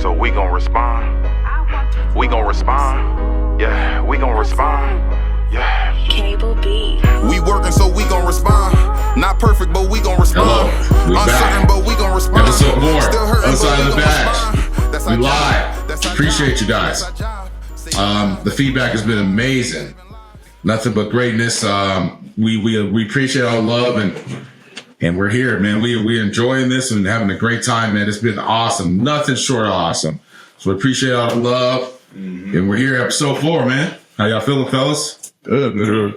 so we gon' respond. We gon' respond. Yeah, we gon' respond. Yeah. Cable B. We working, so we gon' respond. Not perfect, but we gon' respond. Hello, we Uncertain, back. but we gon' respond. Episode 4, Still hurting, other side but of the we gon' badge. respond. That's We our live. job. That's our Appreciate job. you guys. That's our job. The feedback has been amazing. Nothing but greatness. We appreciate all the love and we're here, man. We're enjoying this and having a great time, man. It's been awesome. Nothing short of awesome. So we appreciate all the love. And we're here, episode 4, man. How y'all feeling, fellas? Good.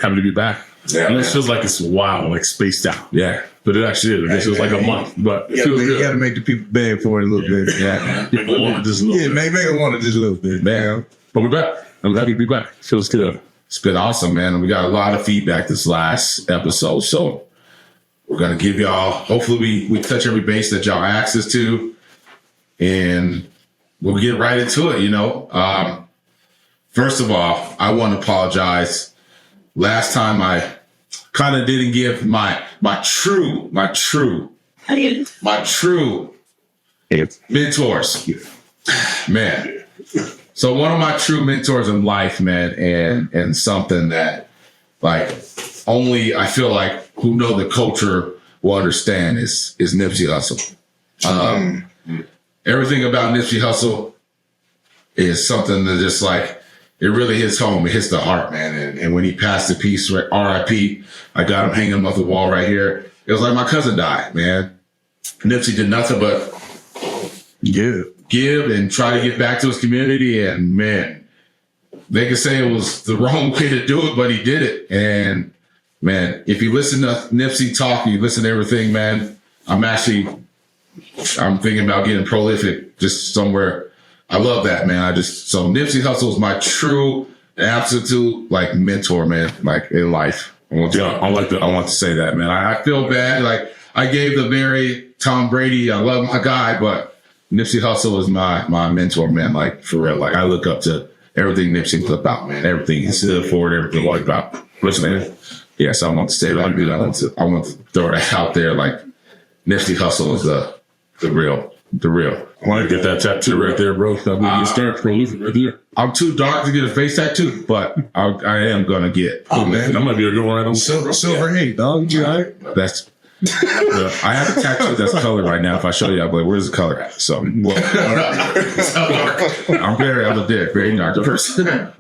Happy to be back. Yeah, I know it man. feels like it's a while, like spaced out. Yeah. But it actually is. It feels like a month. But it feels You good. gotta make the people beg for it a little bit. Yeah. Just a little Yeah, bit. make it want it just a little bit. Man, But we're back. I'm happy to be back. Feels good. it's been awesome, man. And we got a lot of feedback this last episode. So we're going to give y'all, hopefully we touch every base that y'all asked us to. And we'll get right into it, you know. First of all, I want to apologize. Last time I kind of didn't give my true mentors. Man. So one of my true mentors in life, man, and something that like only I feel like who know the culture will understand is Nipsey Hussle. Everything about Nipsey Hussle is something that just like it really hits home. It hits the heart, man. And when he passed the piece, R.I.P. I got him hanging off the wall right here. It was like my cousin died, man. Nipsey did nothing but give and try to get back to his community. And man, they could say it was the wrong way to do it, but he did it. And man, if you listen to Nipsey talk, you listen to everything, man, I'm thinking about getting prolific just somewhere. I love that, man. So Nipsey Hussle is my true, absolute, like mentor, man, like in life. I want to say that, man. I feel bad. Like I gave the very Tom Brady, I love my guy, but Nipsey Hussle is my mentor, man. Like for real. Like I look up to everything Nipsey put out, man. Everything he stood for, everything like about. Listen, man. Yes, I want to say that, dude. I want to throw that out there. Like Nipsey Hussle is the real. I want to get that tattoo right there, bro. You start prolific right there. I'm too dark to get a face tattoo, but I am gonna get. Oh, man. That might be a good one right on. Silver ink, dog. You all right? That's. I have a tattoo that's colored right now. If I show you, I'll be like, "Where's the color at?" So, I'm a very dark person.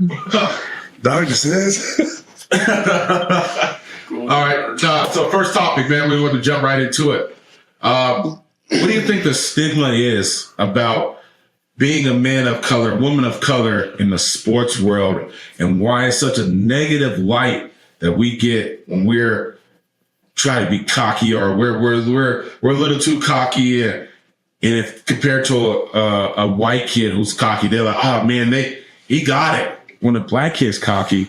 Doctor says. All right. So first topic, man. We want to jump right into it. What do you think the stigma is about being a man of color, woman of color in the sports world, and why it's such a negative light that we get when we're trying to be cocky or we're a little too cocky, and if compared to a white kid who's cocky, they're like, oh man, he got it. When a black kid's cocky,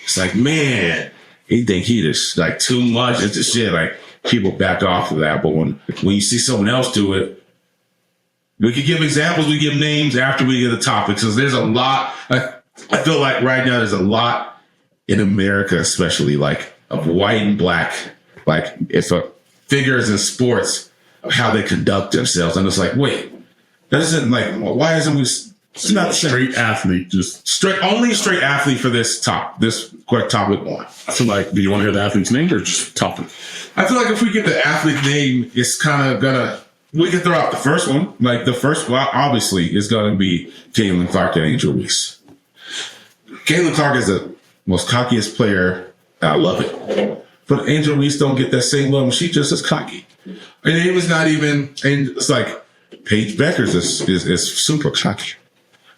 it's like, man, he think he just like too much. It's just shit. Like people back off of that. But when you see someone else do it, we could give examples, we give names after we get the topics. Because there's a lot. I feel like right now there's a lot in America, especially like of white and black, like if figures in sports of how they conduct themselves. And it's like, wait, that isn't like, why isn't we? It's not Straight athlete, just only straight athlete for this quick topic one. I feel like, do you want to hear the athlete's name or just topic? I feel like if we get the athlete name, it's kind of we can throw out the first one. Like the first one, obviously, is going to be Caitlin Clark and Angel Reese. Caitlin Clark is the most cockiest player. I love it. But Angel Reese don't get that same love. She's just as cocky. And it was not even, and it's like Paige Beckers is super cocky.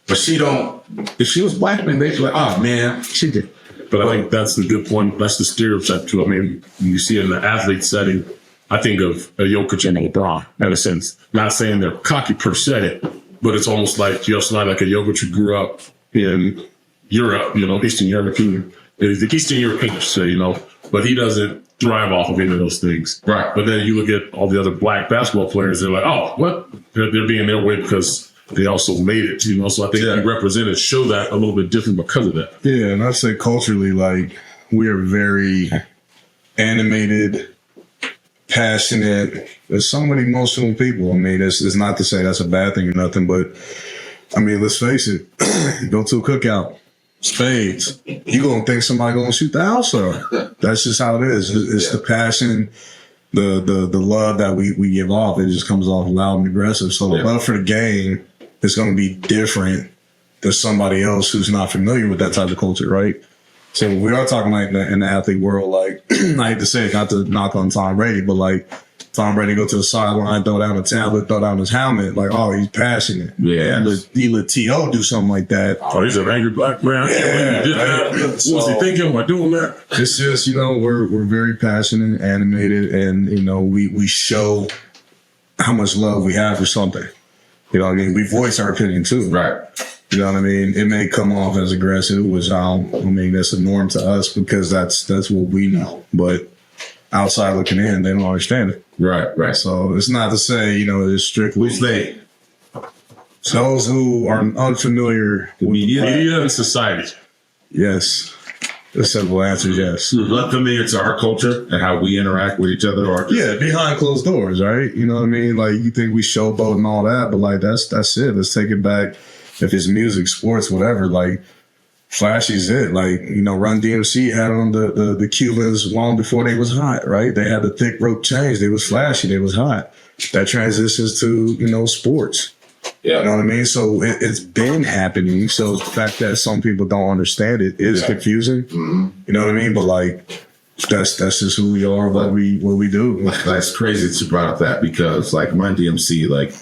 But she don't, if she was black, man, they'd be like, oh man, she did. But I think that's the good point. That's the stereotype too. I mean, you see it in the athlete setting. I think of a Jokic and a LeBron in a sense. Not saying they're cocky per se, but it's almost like you have somebody like a Jokic who grew up in Europe, Eastern European. The Eastern European, say, but he doesn't thrive off of any of those things. Right. But then you look at all the other black basketball players, they're like, oh, what? They're being their way because they also made it, So I think the representatives show that a little bit different because of that. Yeah, and I'd say culturally, like we are very animated, passionate. There's so many emotional people. I mean, it's not to say that's a bad thing or nothing, but I mean, let's face it. Go to a cookout, spades. You gonna think somebody gonna shoot the house up? That's just how it is. It's the passion, the love that we give off. It just comes off loud and aggressive. So the love for the game is gonna be different than somebody else who's not familiar with that type of culture, right? So we are talking like in the athlete world, like I hate to say it, not to knock on Tom Brady, but like Tom Brady go to the sideline, throw down a tablet, throw down his helmet, like, oh, he's passionate. Yeah. He let T.O. do something like that. Oh, he's an angry black man. Yeah. What was he thinking? Am I doing that? It's just, you know, we're very passionate, animated, and, you know, we show how much love we have for something. You know what I mean? We voice our opinion too. Right. You know what I mean? It may come off as aggressive, which that's a norm to us because that's what we know. But outside looking in, they don't understand it. Right. So it's not to say, you know, it's strictly Who's they? those who are unfamiliar with Media and society. Yes. The simple answer is yes. Unfamiliar to our culture and how we interact with each other. Or Yeah, behind closed doors, right? You know what I mean? Like, you think we showboat and all that, but like that's it. Let's take it back. If it's music, sports, whatever, like flashy's it. Like, you know, Run DMC had on the Cubans long before they was hot, right? They had the thick rope chains. They was flashy. They was hot. That transitions to, you know, sports. Yeah. You know what I mean? So it's been happening. So the fact that some people don't understand it is confusing. Mm-hmm. You know what I mean? But like, that's just who we are, what we do. That's crazy that you brought up that because like Run DMC, like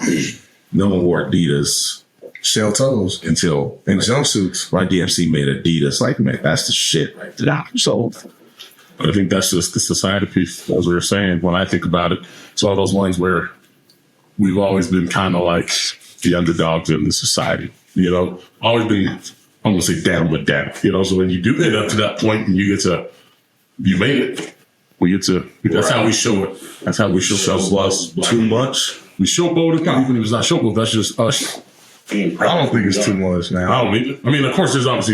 no one wore Adidas Shell toes until and jumpsuits. Run DMC made Adidas. Like, man, that's the shit right there. So I think that's just the society piece, as we were saying. When I think about it, it's all those ones where we've always been kind of like the underdogs in the society, you know, always been, I'm going to say down, but down, you know, so when you do get up to that point and you made it, we get to, that's how we show it. That's how we show self-love. too much. We showboat it, even if it's not showboat, that's just us. I don't think it's too much now. I don't either. I mean, of course, there's always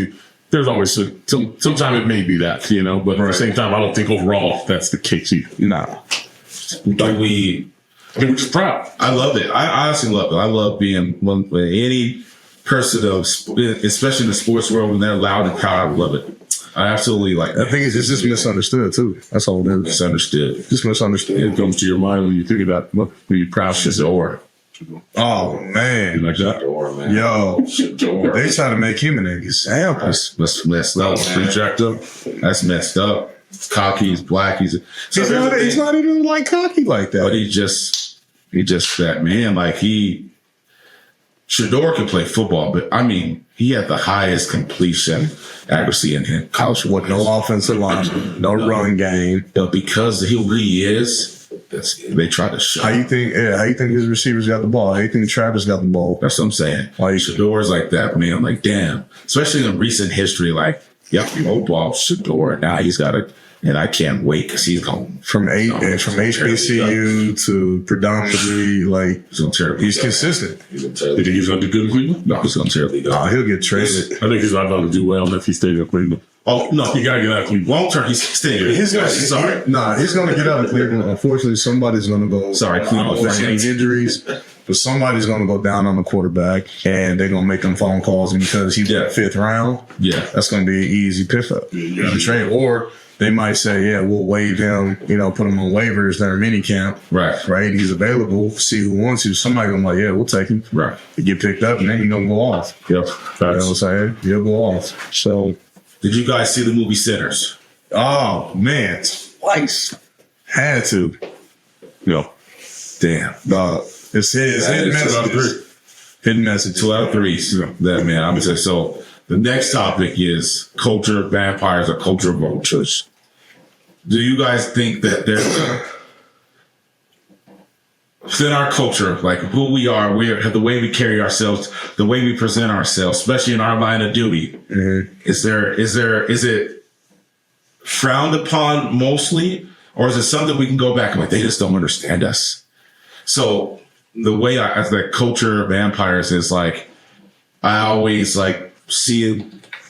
sometimes it may be that, you know, but at the same time, I don't think overall that's the case either. Nah. Like we're just proud. I love it. I honestly love it. I love being when any person of, especially in the sports world, when they're loud and proud. I love it. I absolutely like I think it's just misunderstood too. That's all it is. misunderstood. Just misunderstood. It comes to your mind when you think of that. When you're proud of Shador. Oh man. like that. Yo. They try to make him an example. That's messed up. Pretty jacked up. That's messed up. Cocky, he's black. He's not even like cocky like that. But he just that man. Like Shador can play football, but I mean, he had the highest completion accuracy in him. College With no offensive line, no run game. but because of who he is, they try to show. How you think his receivers got the ball? How you think Travis got the ball? That's what I'm saying. Like, Shador's like that, man. Like, damn. Especially in recent history, like, yep, low ball, Shador. Now he's got it. And I can't wait because he's going from HBCU to predominantly, like, he's consistent. Did he going to do good in Cleveland? No, he's going to terribly go. He'll get traded. I think he's not going to do well if he stays in Cleveland. Oh, no. You got to get out of Cleveland. Long term, he's staying. He's gonna get out of Cleveland. Unfortunately, somebody's gonna go. Cleveland. For any injuries, but somebody's gonna go down on the quarterback, and they're gonna make them phone calls, and because he's that fifth round, that's gonna be an easy pickup. Trade, or they might say, yeah, we'll waive him. You know, put him on waivers during mini camp. Right. He's available. See who wants to. Somebody gonna be like, yeah, we'll take him. Right. He get picked up, and then he's gonna go off. Yep. You know what I'm saying? He'll go off. So. Did you guys see the movie Sinners? Oh man, twice. Had to. No. Damn. It's hidden message. Hidden message. 2 out of 3. That man. I'm saying. So the next topic is culture vampires or culture vultures. Do you guys think that there's within our culture, like who we are, the way we carry ourselves, the way we present ourselves, especially in our line of duty, is it frowned upon mostly, or is it something we can go back and like they just don't understand us? So the way I like culture vampires is like I always like see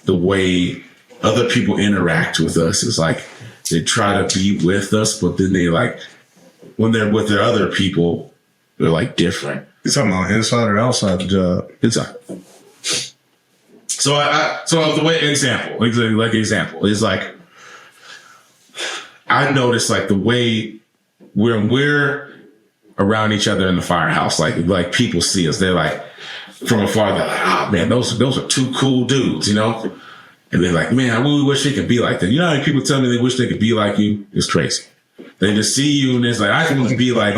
the way other people interact with us is like they try to be with us, but then they like when they're with their other people, they're like different. You talking about inside or outside the job? Inside. So the way example is like, I noticed like the way when we're around each other in the firehouse, like people see us, they're like from afar, they're like, oh man, those are two cool dudes, you know? And they're like, man, I really wish they could be like that. You know how many people tell me they wish they could be like you? It's crazy. They just see you and it's like, I just want to be like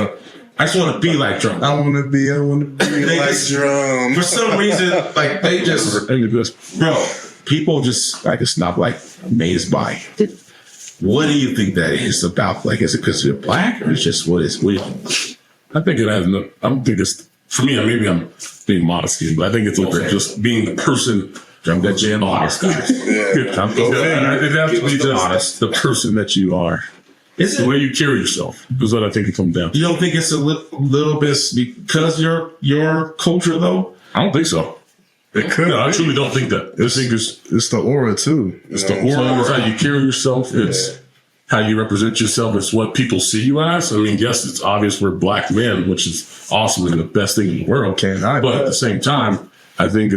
Drum. I want to be like Drum. For some reason, like they just, bro, people just like it's not like amazed by it. What do you think that is about? Like, is it because you're black or it's just what is weird? I think it has no, I don't think it's, for me, maybe I'm being modest here, but I think it's also just being the person. Drum that jam honest, guys. It has to be just honest, the person that you are. It's the way you carry yourself is what I think it comes down to. You don't think it's a little bit because your culture though? I don't think so. It could. No, I truly don't think that. I think It's the aura too. it's the aura, it's how you carry yourself. It's how you represent yourself. It's what people see you as. I mean, yes, it's obvious we're black men, which is awesome and the best thing in the world. But at the same time, I think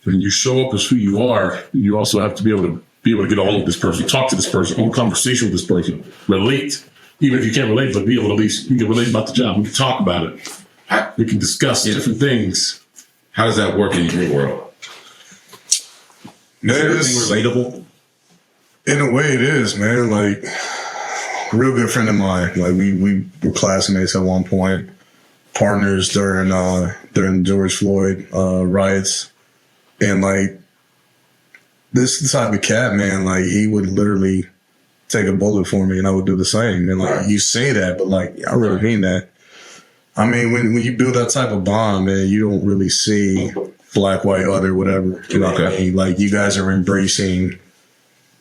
when you show up as who you are, you also have to be able to get on with this person, talk to this person, hold conversation with this person, relate. Even if you can't relate, but be able to at least you can relate about the job. We can talk about it. We can discuss different things. How does that work in your world? Is everything relatable? In a way, it is, man. Like, a real good friend of mine. Like, we were classmates at one point, partners during George Floyd riots, and like this type of cat, man. Like, he would literally take a bullet for me, and I would do the same. And like, you say that, but like, I really mean that. I mean, when you build that type of bond, man, you don't really see black, white, other, whatever. You know what I mean? Like, you guys are embracing,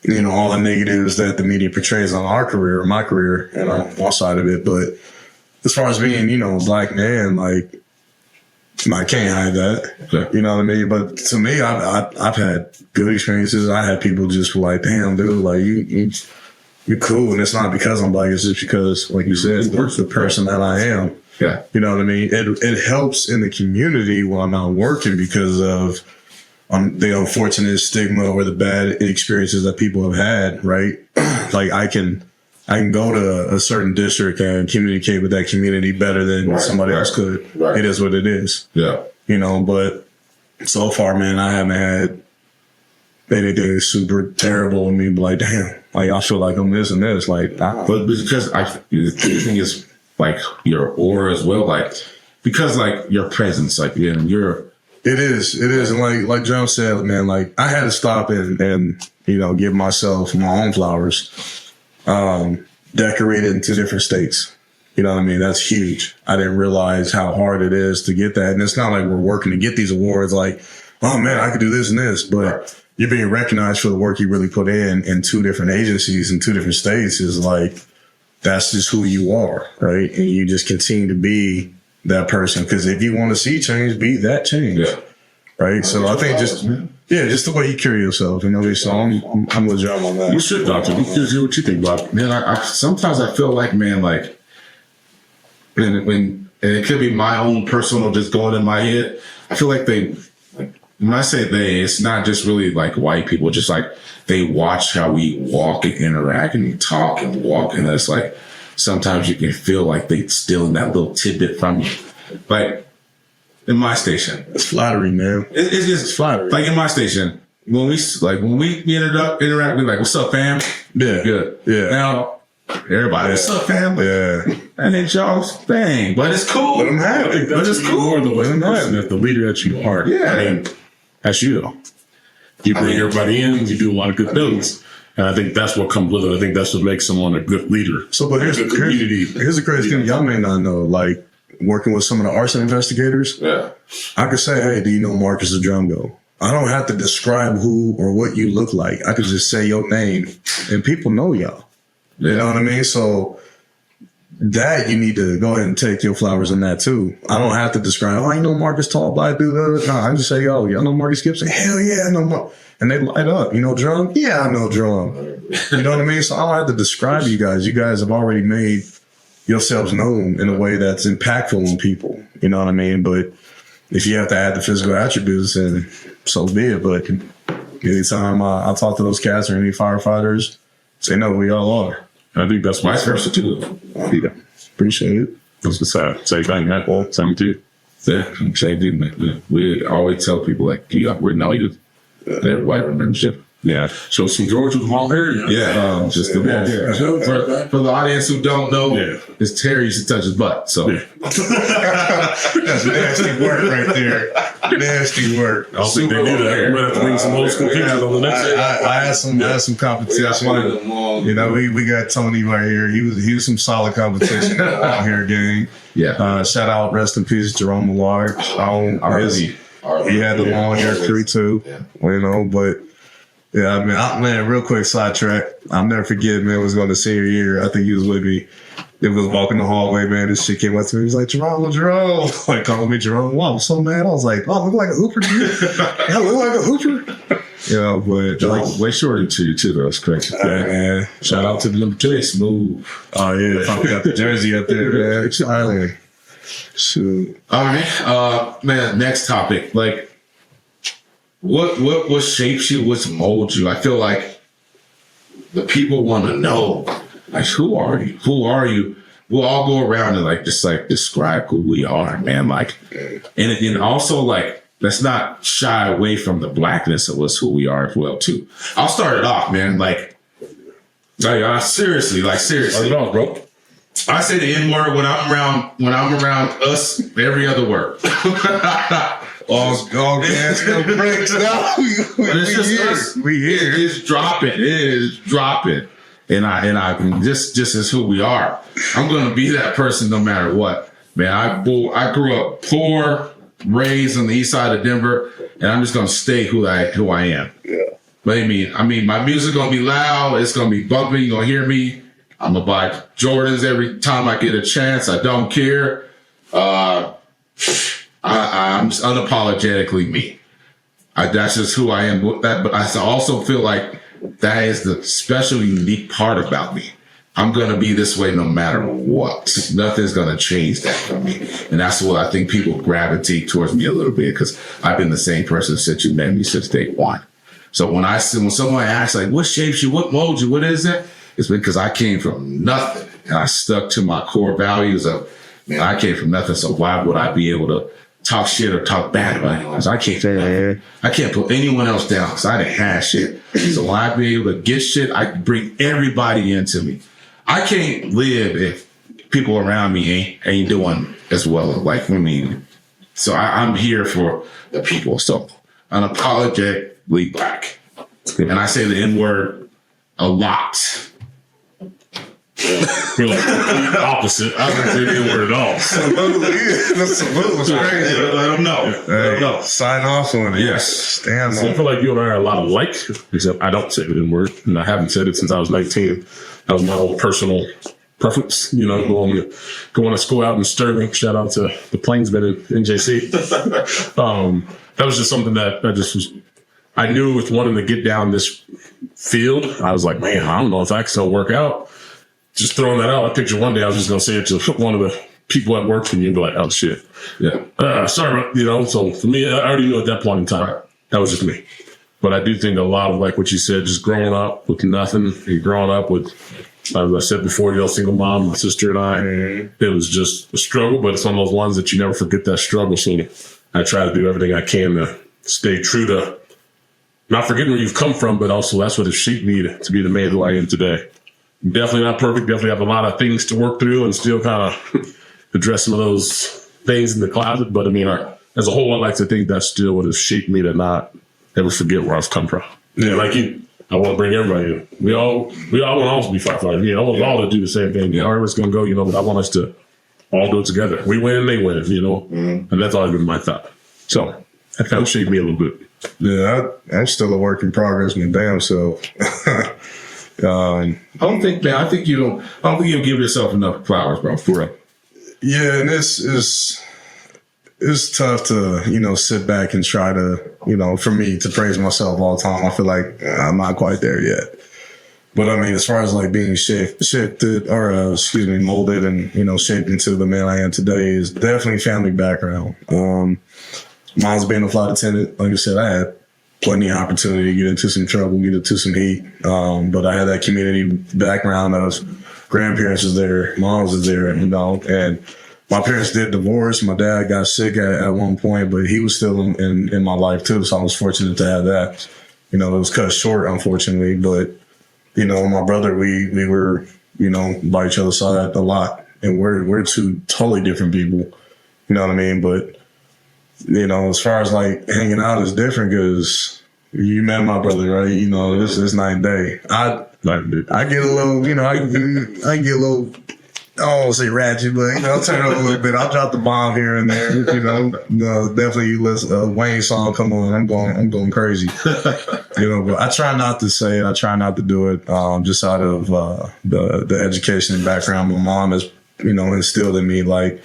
you know, all the negatives that the media portrays on our career, or my career, and on one side of it. But as far as being, you know, a black man, like, I can't hide that. Okay. You know what I mean? But to me, I've had good experiences. I had people just like, damn, dude, like, you're cool. And it's not because I'm black. It's just because, like you said, it's the person that I am. Yeah. You know what I mean? It helps in the community while I'm not working because of the unfortunate stigma or the bad experiences that people have had, right? Like, I can go to a certain district and communicate with that community better than somebody else could. Right. It is what it is. Yeah. You know, but so far, man, I haven't had anything super terrible with me. But like, damn, like, I feel like I'm this and this. Like, but because the thing is, like, your aura as well, like, because like your presence, like, yeah, you're. It is, and like John said, man, like, I had to stop and you know, give myself my own flowers, decorated in 2 different states. You know what I mean? That's huge. I didn't realize how hard it is to get that, and it's not like we're working to get these awards. Like, oh man, I could do this and this, but you're being recognized for the work you really put in 2 different agencies in 2 different states is like. That's just who you are, right? And you just continue to be that person. Because if you want to see change, be that change, right? So I think just the way you carry yourself, you know. So I'm with John on that. You should, Doctor. Here's what you think about it. Man, I sometimes I feel like, man, like when and it could be my own personal just going in my head. I feel like when I say they, it's not just really like white people, just like they watch how we walk and interact and talk and walk. And it's like, sometimes you can feel like they stealing that little tidbit from you. Like in my station. It's flattering, man. It's just flattering. Like in my station, when we interact, we're like, what's up, fam? Yeah. Good. Yeah. Now, everybody, what's up, fam? Yeah. And it's y'all's thing. But it's cool. Let them have it. But it's cool. More the person that the leader that you are. Yeah. I mean, that's you, though. You bring everybody in, you do a lot of good things. And I think that's what comes with it. I think that's what makes someone a good leader. So, but here's the crazy thing y'all may not know. Like, working with some of the arson investigators, I could say, hey, do you know Marcus the Drum Go? I don't have to describe who or what you look like. I could just say your name, and people know y'all. You know what I mean? So that you need to go ahead and take your flowers in that too. I don't have to describe, oh, I know Marcus tall, black dude. No, I just say, yo, y'all know Marcus Gibson? Hell yeah, I know Marcus. And they light up. You know Drum? Yeah, I know Drum. You know what I mean? So I don't have to describe you guys. You guys have already made yourselves known in a way that's impactful on people. You know what I mean? But if you have to add the physical attributes, then so be it. But anytime I talk to those cats or any firefighters, they know who we all are. I think that's vice versa too. Yeah. Appreciate it. That's the same thing, man. Well, same too. Yeah, same thing, man. We always tell people like, we're noted. Everybody remembers shit. Yeah. So some George with long hair. Yeah. Just the long hair. For the audience who don't know, it's Terry used to touch his butt. So That's nasty work right there. Nasty work. I don't think they do that. We might have to bring some old school pictures on the next day. I had some competition. You know, we got Tony right here. He was some solid competition in the long hair game. yeah. Shout out, rest in peace, Jerome Millard. He had the long hair crew too. Yeah. You know, but yeah, I mean, real quick sidetrack. I'll never forget, man, it was going to senior year. I think he was with me. It was walking the hallway, man. This shit came up to me. He was like, Jerome. Like, calling me Jerome. Wow, I'm so mad. I was like, oh, I look like a hooper to you? I look like a hooper? You know, but Like, way shorter to you, too, though. It's crazy. yeah, man. Shout out to the number 2. Smooth. Oh, yeah. Probably got the jersey up there, man. Exciting. Shoot. All right. Man, next topic. Like, what shapes you? What molds you? I feel like the people want to know, like, who are you? Who are you? We'll all go around and just describe who we are, man. Like, and also like, let's not shy away from the blackness of us, who we are as well too. I'll start it off, man. Seriously. Start it off, bro. I say the N word when I'm around us. Every other word. Oh, gas, no breaks. It's just us. We here. It is dropping. And I just is who we are. I'm gonna be that person no matter what. Man, I grew up poor, raised on the east side of Denver, and I'm just gonna stay who I am. Yeah. But I mean, my music's gonna be loud, it's gonna be bumping, you're gonna hear me. I'm gonna buy Jordans every time I get a chance. I don't care. I'm just unapologetically me. That's just who I am with that. But I also feel like that is the special, unique part about me. I'm going to be this way no matter what. Nothing's going to change that for me. And that's what I think people gravitate towards me a little bit, because I've been the same person since you met me, since day one. So when someone asks, like, what shapes you, what molds you, what is that? It's because I came from nothing and I stuck to my core values of, man, I came from nothing. So why would I be able to talk shit or talk bad about anyone else? I can't put anyone else down because I didn't have shit. So when I be able to get shit, I bring everybody into me. I can't live if people around me ain't doing as well like me. So I'm here for the people. So unapologetically black. And I say the N-word a lot. We're like the opposite. I don't say the N-word at all. Salute was crazy. Let them know. Hey, sign off on it. Yes. Stand So I on feel like you and I are a lot alike, except I don't say the N-word, and I haven't said it since I was 19. That was my own personal preference, going to school out in Sterling. Shout out to the Plainsmen in NJC. That was just something that I knew with wanting to get down this field. I was like, man, I don't know if I can still work out. Just throwing that out, I picture one day I was just going to say it to one of the people at work for you and be like, oh shit. Yeah. Sorry, so for me, I already knew at that point in time, that was just me. But I do think a lot of, like what you said, just growing up with nothing and growing up with, as I said before, single mom, my sister and I, it was just a struggle, but it's one of those ones that you never forget that struggle. So I try to do everything I can to stay true to not forgetting where you've come from, but also that's what has shaped me to be the man who I am today. Definitely not perfect. Definitely have a lot of things to work through and still kind of address some of those things in the closet. But as a whole, I like to think that's still what has shaped me to not ever forget where I've come from. Yeah, like you, I want to bring everybody in. We all want to also be firefighters. I want us all to do the same thing. However it's going to go, but I want us to all do it together. We win, they win, And that's always been my thought. So that kind of shaped me a little bit. Yeah, I'm still a work in progress, my damn self. I don't think you give yourself enough flowers, bro. For real. Yeah, and it's tough to sit back and try to for me to praise myself all the time. I feel like I'm not quite there yet, But I mean, as far as like being shifted or molded and, you know, shaped into the man I am today is definitely family background. Mine's being a flight attendant. Like I said, I had plenty of opportunity to get into some trouble, get into some heat. But I had that community background of grandparents was there, moms was there, you know, and my parents did divorce. My dad got sick at one point, but he was still in my life too. So I was fortunate to have that. You know, it was cut short, unfortunately, but you know, my brother, we were, you know, by each other's side a lot, and we're two totally different people. You know what I mean? But you know, as far as like hanging out is different because you met my brother, right? You know, this is night and day. I get a little, you know, I get a little. I don't want to say ratchet, but you know, I'll turn it up a little bit. I'll drop the bomb here and there. You know, definitely you listen Wayne song come on, I'm going crazy. You know, but I try not to say it. I try not to do it. Just out of the education and background my mom has, you know, instilled in me, like,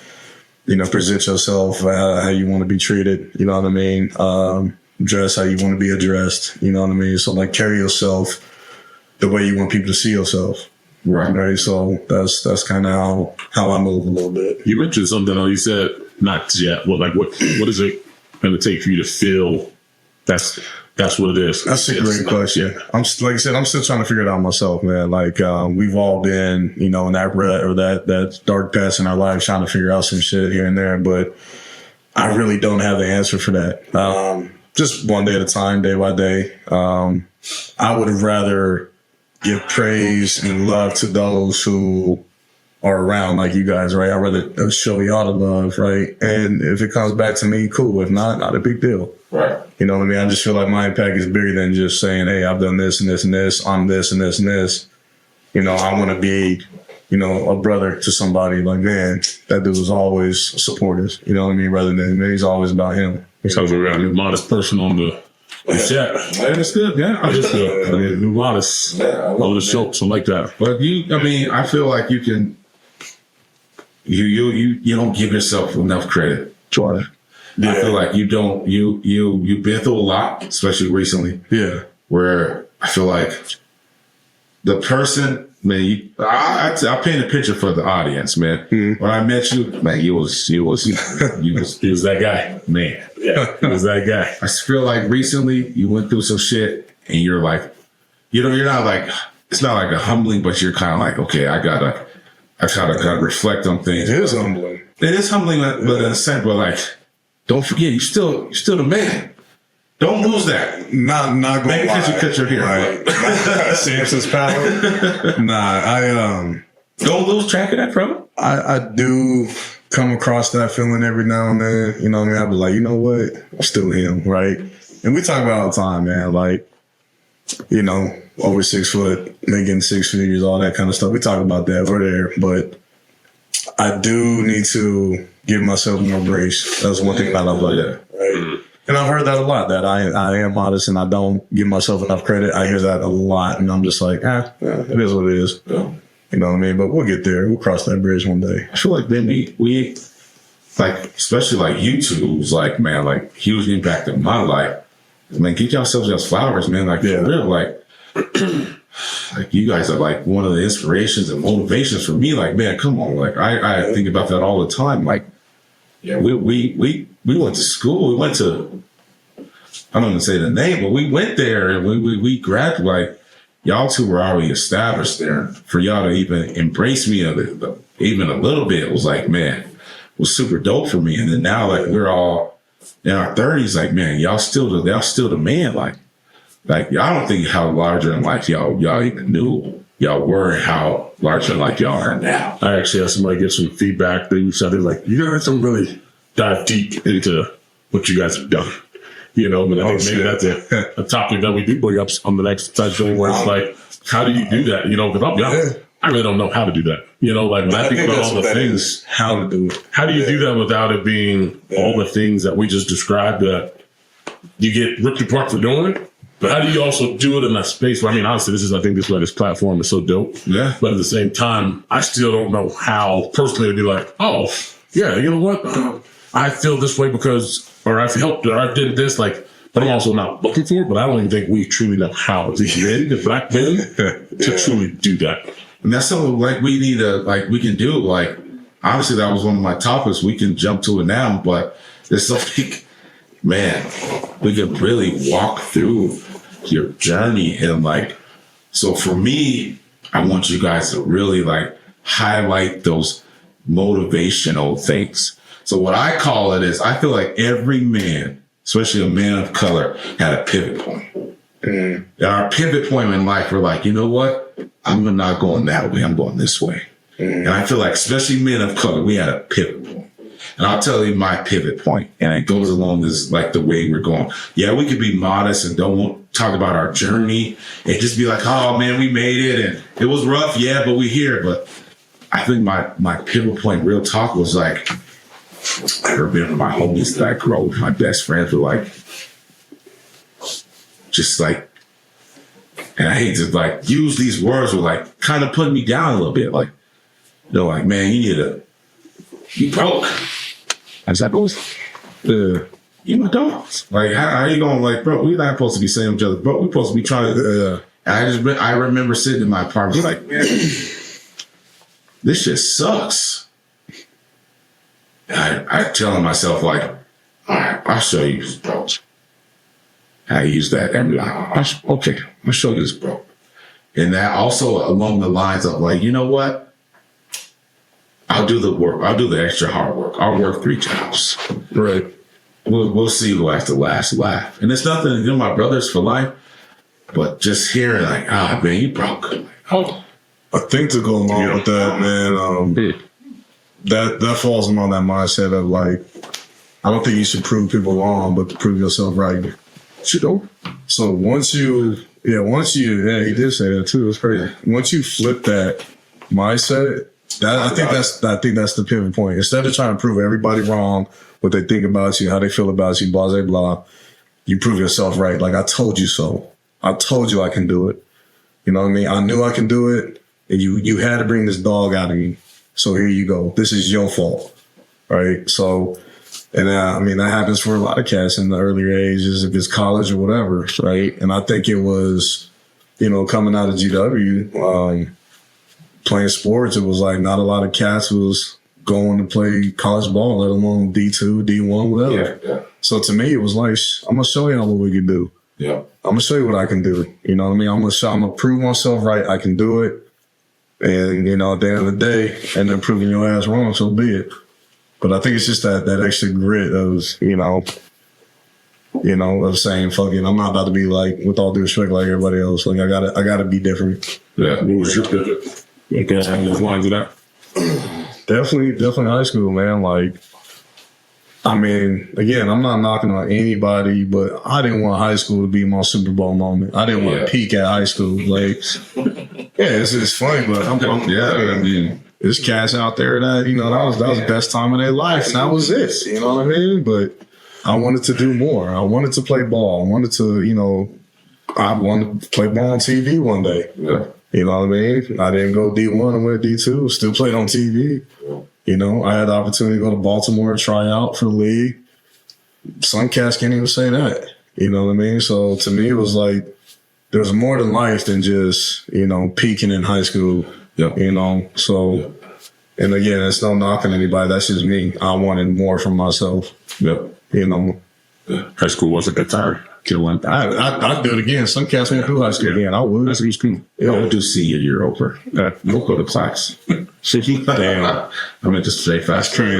you know, present yourself how you want to be treated. You know what I mean? Dress how you want to be addressed. You know what I mean? So like carry yourself the way you want people to see yourself. Right. So that's kind of how I move a little bit. You mentioned something, though. You said not yet. Well, like what is it going to take for you to feel that's what it is? That's a great question. I'm like I said, I'm still trying to figure it out myself, man. Like we've all been, you know, in that rut or that dark past in our life trying to figure out some shit here and there, but I really don't have the answer for that. Just one day at a time, day by day. I would have rather give praise and love to those who are around, like you guys, right? I'd rather show y'all the love, right? And if it comes back to me, cool. If not a big deal. Right. You know what I mean? I just feel like my impact is bigger than just saying, hey, I've done this and this and this, I'm this and this and this. You know, I want to be, you know, a brother to somebody. Like, man, that dude was always supportive. You know what I mean? Rather than, man, he's always about him. Because we're a modest person on the chat. That's good. Yeah. I just new modest on the show, so like that. But I feel like you can, you don't give yourself enough credit. Sure. I feel like you've been through a lot, especially recently. Yeah. Where I feel like the person, man, I paint a picture for the audience, man. Mm-hmm. When I met you, man, he was that guy, man. Yeah, he was that guy. I feel like recently you went through some shit, and you're like, you know, you're not like, it's not like a humbling, but you're kind of like, okay, I gotta reflect on things. It is humbling. It is humbling, but in a sense, but like, don't forget, you're still the man. Don't lose that. Not going maybe because you cut your hair. Right. Samson's power. Nah, don't lose track of that, bro. I do come across that feeling every now and then. You know what I mean? I'll be like, you know what? I'm still him, right? And we talk about it all the time, man. Like, you know, over 6 foot, making 6 figures, all that kind of stuff. We talk about that. We're there. But I do need to give myself more grace. That's one thing I love about that, right? Mm-hmm. And I've heard that a lot, that I am modest and I don't give myself enough credit. I hear that a lot. And I'm just like, it is what it is. Yeah. You know what I mean? But we'll get there. We'll cross that bridge one day. I feel like then we like, especially like YouTube was like, man, like huge impact in my life. Man, get yourselves those flowers, man. Like, for real, like, like you guys are like one of the inspirations and motivations for me. Like, man, come on. Like, I think about that all the time. Like, yeah, we went to school. We went to, I don't even say the name, but we went there and we grabbed, like, y'all two were already established there. For y'all to even embrace me even a little bit was like, man, was super dope for me. And then now, like, we're all in our 30s, like, man, y'all still the man. Like y'all don't think how larger in life y'all even knew y'all were and how larger in life y'all are now. I actually had somebody get some feedback. They said, they're like, you guys don't really dive deep into what you guys have done. You know, but I think maybe that's a topic that we do bring up on the next session where it's like, how do you do that? You know, because I really don't know how to do that. You know, like when I think about all the things, how to do it. How do you do that without it being all the things that we just described that you get ripped apart for doing it? But how do you also do it in that space? Well, I mean, honestly, I think this is why this platform is so dope. Yeah. But at the same time, I still don't know how personally to be like, oh, yeah, you know what? I feel this way because, or I've helped, or I did this. Like, But I'm also not looking for it, but I don't even think we truly know how as men, the black men, to truly do that. And that's something like we need to, like, we can do. Like, obviously that was one of my topics. We can jump to it now, but it's like, man, we could really walk through your journey. And like, so for me, I want you guys to really like highlight those motivational things. So what I call it is, I feel like every man, especially a man of color, had a pivot point. And our pivot point in life, we're like, you know what? I'm not going that way. I'm going this way. And I feel like, especially men of color, we had a pivot point. And I'll tell you my pivot point, and it goes along this, like the way we're going. Yeah, we could be modest and don't talk about our journey and just be like, oh man, we made it and it was rough. Yeah, but we're here. But I think my pivot point, real talk, was like, I remember my homies that I grew up with, my best friends were like, just like, and I hate to like use these words, were like kind of putting me down a little bit. Like, they're like, man, you broke. I said, you my dogs. Like, how you going, like, bro, we're not supposed to be saying each other, bro. We're supposed to be trying to, I remember sitting in my apartment, like, man, this shit sucks. And I telling myself, like, all right, I'll show you, bro. I use that every line. Okay, I'll show you this, bro. And that also along the lines of like, you know what? I'll do the work. I'll do the extra hard work. I'll work 3 jobs. Right. We'll see who has the last laugh. And it's nothing to do my brothers for life, but just hearing like, ah, man, you broke. Oh. I think to go along with that, man, that falls on that mindset of like, I don't think you should prove people wrong, but to prove yourself right. You know? So once you, he did say that too. It's crazy. Once you flip that mindset, I think that's the pivot point. Instead of trying to prove everybody wrong, what they think about you, how they feel about you, blah, blah, blah, you prove yourself right. Like, I told you so. I told you I can do it. You know what I mean? I knew I can do it, and you had to bring this dog out of me. So here you go. This is your fault, right? So, and I mean, that happens for a lot of cats in the earlier ages, if it's college or whatever, right? And I think it was, coming out of GW, playing sports, it was like not a lot of cats was going to play college ball, let alone D2, D1, whatever. Yeah. So to me, it was like, I'm going to show y'all what we can do. Yeah. I'm going to show you what I can do. You know what I mean? I'm going to prove myself right. I can do it. And, at the end of the day, and then proving your ass wrong, so be it. But I think it's just that extra grit of, of saying, fuck it, I'm not about to be like, with all due respect, like everybody else. Like, I gotta be different. Yeah. What was your pivot? You can have those lines of that. Definitely high school, man. Like, I mean, again, I'm not knocking on anybody, but I didn't want high school to be my Super Bowl moment. I didn't want to peak at high school. Like, it's funny, but I mean, there's cats out there that, that was the best time of their life. And that was it. You know what I mean? But I wanted to do more. I wanted to play ball. I wanted to, I wanted to play ball on TV one day. Yeah. You know what I mean? I didn't go D1 and went D2. Still played on TV. I had the opportunity to go to Baltimore, try out for the league. Some cats can't even say that. You know what I mean? So to me, it was like there was more to life than just, peaking in high school. Yep. So, and again, it's no knocking anybody. That's just me. I wanted more from myself. Yep. High school wasn't that tired. I'd do it again. Some cats went through high school again. I would. That's cool. I'll do senior year over. We'll go to class. Damn. I'm meant to say fast. To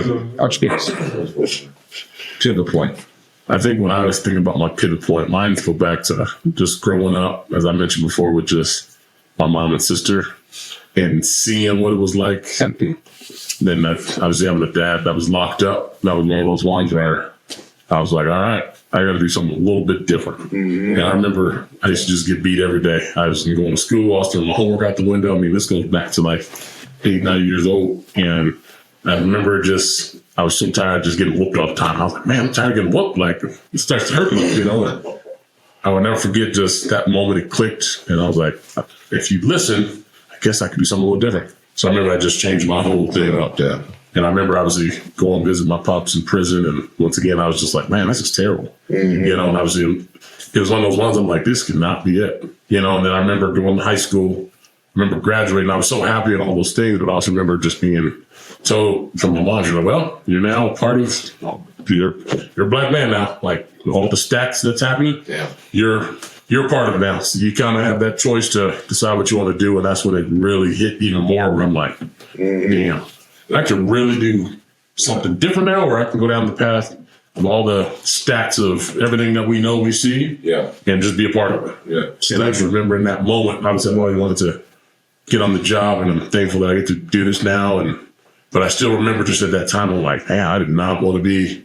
the point. I think when I was thinking about my pivot point, mine go back to just growing up, as I mentioned before, with just my mom and sister and seeing what it was like. Then obviously having a dad that was locked up. That was one of those ones where I was like, all right, I got to do something a little bit different. Mm-hmm. And I remember I used to just get beat every day. I was going to school, I was throwing my homework out the window. I mean, this goes back to like 8, 9 years old. And I remember I was so tired of just getting whooped all the time. I was like, man, I'm tired of getting whooped. Like, it starts to hurt me, And I will never forget just that moment it clicked. And I was like, if you listen, I guess I could do something a little different. So I remember I just changed my whole thing up there. And I remember obviously going to visit my pops in prison. And once again, I was just like, man, this is terrible. You know, and obviously it was one of those ones I'm like, this cannot be it. You know, and then I remember going to high school, I remember graduating. I was so happy and all those things, but I also remember just being told from my mom, like, well, you're now part of, you're a black man now. Like all the stats that's happening, you're part of it now. So you kind of have that choice to decide what you want to do. And that's when it really hit even more where I'm like, damn, I can really do something different now, or I can go down the path of all the stats of everything that we know we see and just be a part of it. And I just remember in that moment, I was saying, well, I wanted to get on the job, and I'm thankful that I get to do this now. But I still remember just at that time, I'm like, man, I did not want to be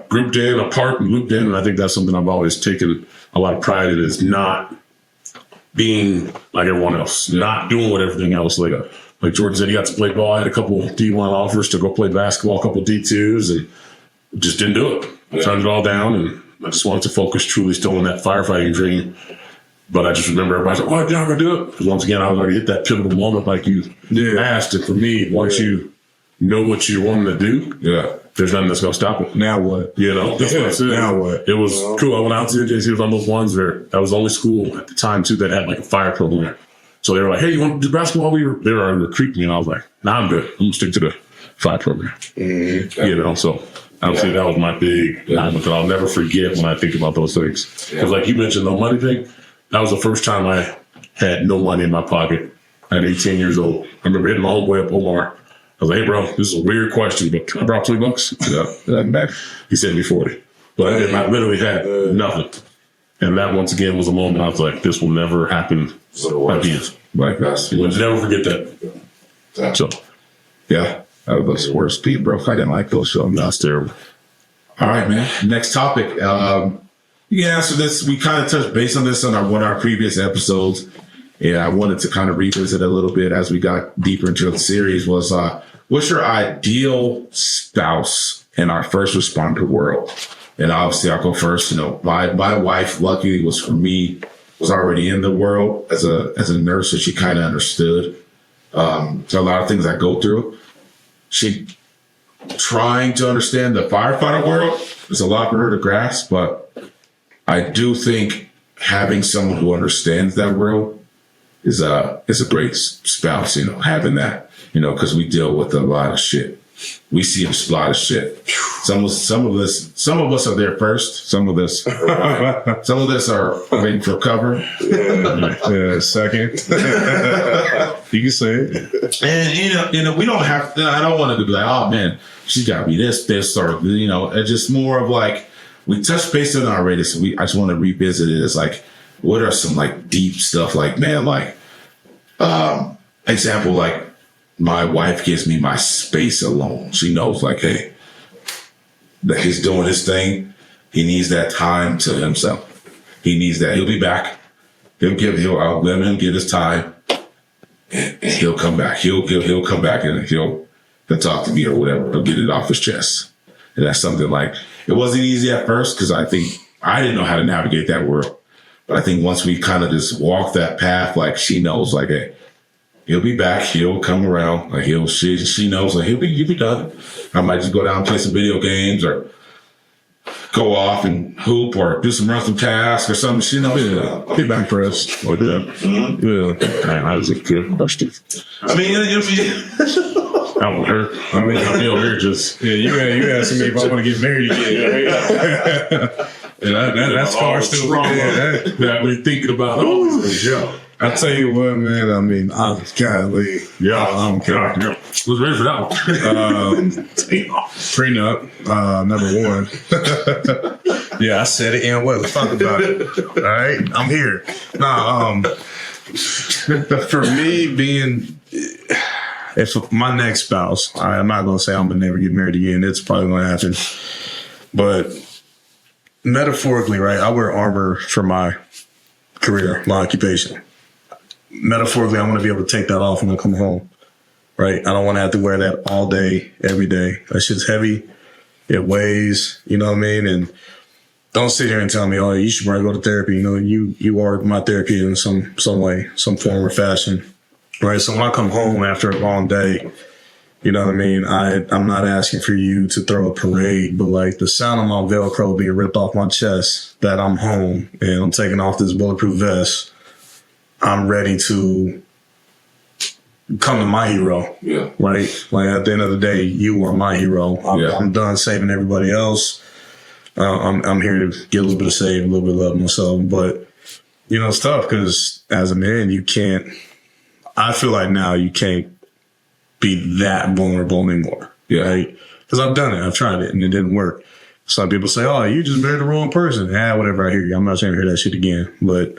grouped in, apart, and looped in. And I think that's something I've always taken a lot of pride in, is not being like everyone else, not doing what everything else. Like Jordan said, he got to play ball. I had a couple D1 offers to go play basketball, a couple D2s, and just didn't do it. I turned it all down, and I just wanted to focus truly still on that firefighting dream. But I just remember everybody's like, oh, yeah, I'm going to do it. Because once again, I was already hit that pivotal moment like you asked. And for me, once you know what you're wanting to do, there's nothing that's going to stop it. Now what? You know? Now what? It was cool. I went out to NJC. It was one of those ones where that was the only school at the time, too, that had like a fire program. So they were like, hey, you want to do basketball? They were recruiting me. And I was like, nah, I'm good. I'm going to stick to the fire program. You know, so obviously that was my big moment that I'll never forget when I think about those things. Because like you mentioned, the money thing, that was the first time I had no money in my pocket at 18 years old. I remember hitting my homeboy up, Omar. I was like, hey, bro, this is a weird question, but can I borrow $20? He sent me 40. But I literally had nothing. And that, once again, was a moment I was like, this will never happen again. Like We'll never forget that. So, that was the worst Pete, bro. I didn't like those shows. that's terrible. All right, man. Next topic. You can answer this. We kind of touched base on this on one of our previous episodes. Yeah, I wanted to kind of revisit a little bit as we got deeper into the series. Was what's your ideal spouse in our first responder world? And obviously, I'll go first. You know, my wife, luckily, was for me, was already in the world as a nurse, so she kind of understood. So a lot of things I go through. She trying to understand the firefighter world is a lot for her to grasp, but I do think having someone who understands that world is a great spouse, you know, having that, you know, because we deal with a lot of shit. We see a lot of shit. Some of us are there first. Some of us are waiting for cover. Second. You can say it. And you know, we don't have to, I don't want to be like, oh man, she got me this, or, you know, it's just more of like, we touched base on it already. So I just want to revisit it. It's like, what are some like deep stuff? Like, man, like, example, like my wife gives me my space alone. She knows like, hey, that he's doing his thing. He needs that time to himself. He needs that. He'll be back. I'll let him get his time, and he'll come back. He'll come back and he'll talk to me or whatever. He'll get it off his chest. And that's something like, it wasn't easy at first because I think I didn't know how to navigate that world. But I think once we kind of just walk that path, like she knows, like, hey, he'll be back. He'll come around. Like she knows, like he'll be done. I might just go down and play some video games or go off and hoop or run some tasks or something. She knows. Be back for us. Like that. Yeah. Man, I was a kid. I mean, I don't hurt. I mean, I'm here just. Yeah, you asking me if I want to get married again. That's far still that we're thinking about. I tell you what, man. I mean, golly. Yeah, I don't care. Was ready for that one. Prenup, number one. Yeah, I said it and what? Let's talk about it. All right, I'm here. For me, being if my next spouse, I'm not gonna say I'm gonna never get married again. It's probably gonna happen, but metaphorically, right? I wear armor for my career, my occupation. Metaphorically, I want to be able to take that off when I come home, right? I don't want to have to wear that all day, every day. That shit's heavy. It weighs, you know what I mean? And don't sit here and tell me, oh, you should probably go to therapy. You know, you are my therapy in some way, some form or fashion, right? So when I come home after a long day, You know what I mean? I'm not asking for you to throw a parade, but like the sound of my Velcro being ripped off my chest, that I'm home and I'm taking off this bulletproof vest, I'm ready to come to my hero. Yeah. Right? Like at the end of the day, you are my hero. I'm done saving everybody else. I'm here to get a little bit of save, a little bit of love myself. But, you know, it's tough because as a man, I feel like now you can't be that vulnerable anymore. Yeah. Right? Because I've done it. I've tried it and it didn't work. Some people say, oh, you just married the wrong person. Whatever, I hear you. I'm not trying to hear that shit again. But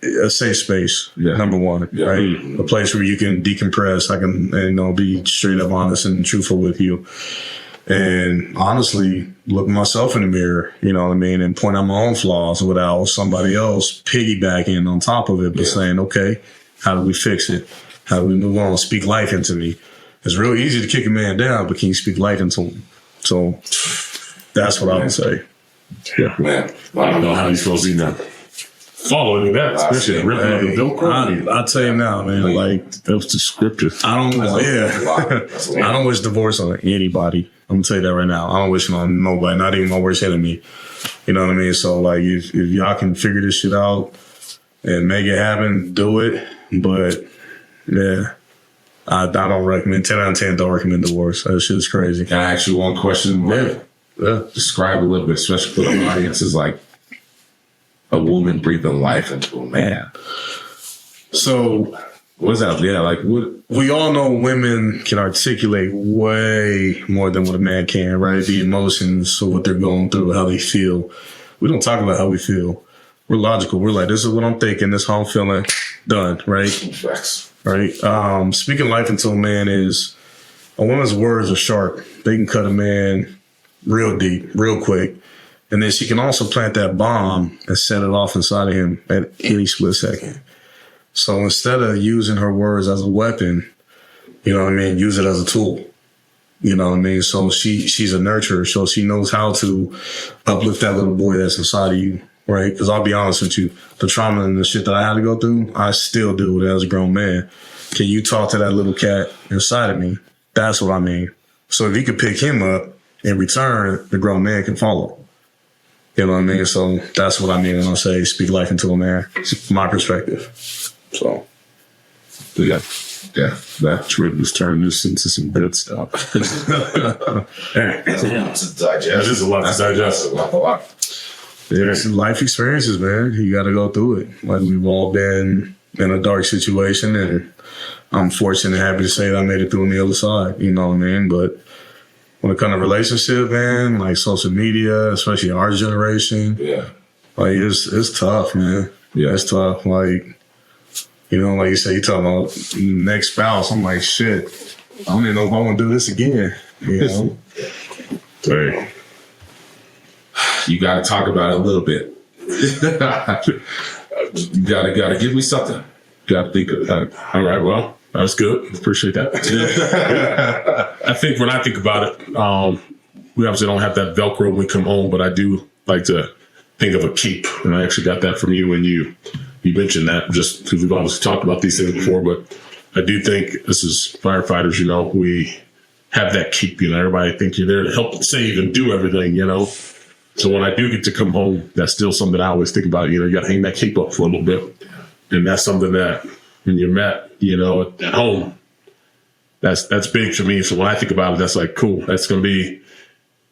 a safe space, number one, right? A place where you can decompress. I can, be straight up honest and truthful with you. And honestly, look myself in the mirror, you know what I mean? And point out my own flaws without somebody else piggybacking on top of it, but saying, okay, how do we fix it? How do we move on? Speak life into me. It's real easy to kick a man down, but can you speak life into him? So that's what I would say. Yeah, man. I don't know how you're supposed to be now. Following that, especially ripping up the Velcro. I'll tell you now, man. Like that was the scripture. I don't wish divorce on anybody. I'm gonna tell you that right now. I don't wish it on nobody, not even my worst enemy. You know what I mean? So like, if y'all can figure this shit out and make it happen, do it. But yeah, I don't recommend. 10 out of 10 don't recommend divorce. That shit is crazy. Can I ask you one question? Yeah. Describe a little bit, especially for the audience, is like a woman breathing life into a man. So what is that? Yeah, like what? We all know women can articulate way more than what a man can, right? The emotions of what they're going through, how they feel. We don't talk about how we feel. We're logical. We're like, this is what I'm thinking. This is how I'm feeling. Done. Right? Facts. Right. Speaking life into a man is, a woman's words are sharp. They can cut a man real deep, real quick. And then she can also plant that bomb and set it off inside of him at any split second. So instead of using her words as a weapon, you know what I mean, use it as a tool. You know what I mean? So she's a nurturer, so she knows how to uplift that little boy that's inside of you, right? Because I'll be honest with you, the trauma and the shit that I had to go through, I still deal with it as a grown man. Can you talk to that little cat inside of me? That's what I mean. So if you could pick him up, in return, the grown man can follow. You know what I mean? So that's what I mean when I say speak life into a man. It's my perspective. So, Yeah, that trip was turning this into some good stuff. It's a digest. That is a lot to digest. A lot. yeah, it's life experiences, man. You got to go through it. Like, we've all been in a dark situation, and I'm fortunate and happy to say that I made it through on the other side. You know what I mean? But when it comes to relationship, man, like social media, especially our generation, like it's tough, man. Yeah, it's tough. Like, you know, like you say, you talking about next spouse. I'm like, shit, I don't even know if I want to do this again. You know? Dang. You got to talk about it a little bit. You gotta give me something. Got to think of that. All right, well, that's good. Appreciate that. I think when I think about it, we obviously don't have that Velcro when we come home, but I do like to think of a cape. And I actually got that from you when you mentioned that, just because we've obviously talked about these things before. But I do think this is firefighters, you know, we have that cape. You know, everybody thinks you're there to help save and do everything, you know. So when I do get to come home, that's still something I always think about. You know, you got to hang that cape up for a little bit. And that's something that when you're met, you know, at home, that's big for me. So when I think about it, that's like, cool. That's going to be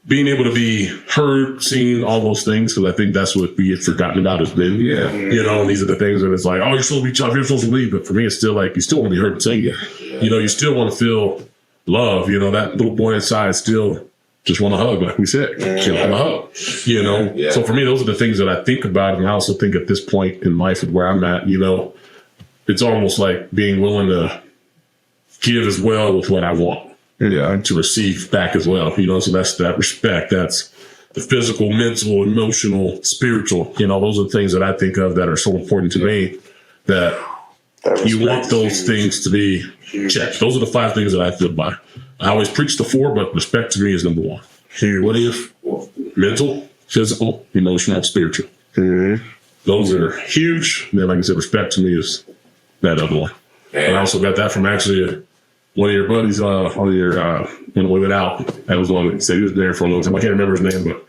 being able to be heard, seen, all those things. Because I think that's what we get forgotten about as men. Yeah. You know, and these are the things that it's like, oh, you're supposed to be tough, you're supposed to leave. But for me, it's still like, you still want to be heard and seen. You know, you still want to feel love. You know, that little boy inside still just want to hug, like we said. Just want to hug, you know? Yeah. So for me, those are the things that I think about. And I also think at this point in life and where I'm at, you know, it's almost like being willing to give as well with what I want. And to receive back as well. You know, so that's that respect. That's the physical, mental, emotional, spiritual. You know, those are the things that I think of that are so important to me, that you want those things to be checked. Those are the 5 things that I live by. I always preach the 4, but respect to me is number 1. Here, what if mental, physical, emotional, spiritual? Those are huge. And then, like I said, respect to me is that other one. And I also got that from actually one of your buddies on your with it out. That was one that said he was there for a long time. I can't remember his name, but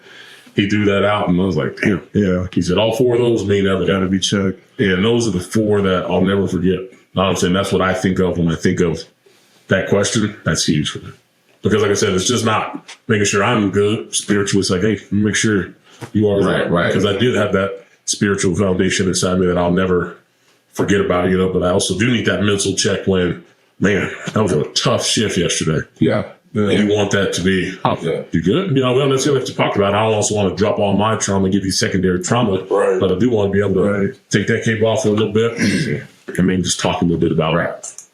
he threw that out, and I was like, damn. Yeah. He said all 4 of those may never Got to be checked. Yeah, and those are the 4 that I'll never forget. I'm saying that's what I think of when I think of that question. That's huge for me. Because like I said, it's just not making sure I'm good spiritually. It's like, hey, make sure you are right. Because I did have that spiritual foundation inside me that I'll never forget about, but I also do need that mental check when, man, that was a tough shift yesterday. Yeah. And you want that to be, you good? We don't necessarily have to talk about it. I don't also want to drop all my trauma and give you secondary trauma. Right. But I do want to be able to take that cape off for a little bit and maybe just talk a little bit about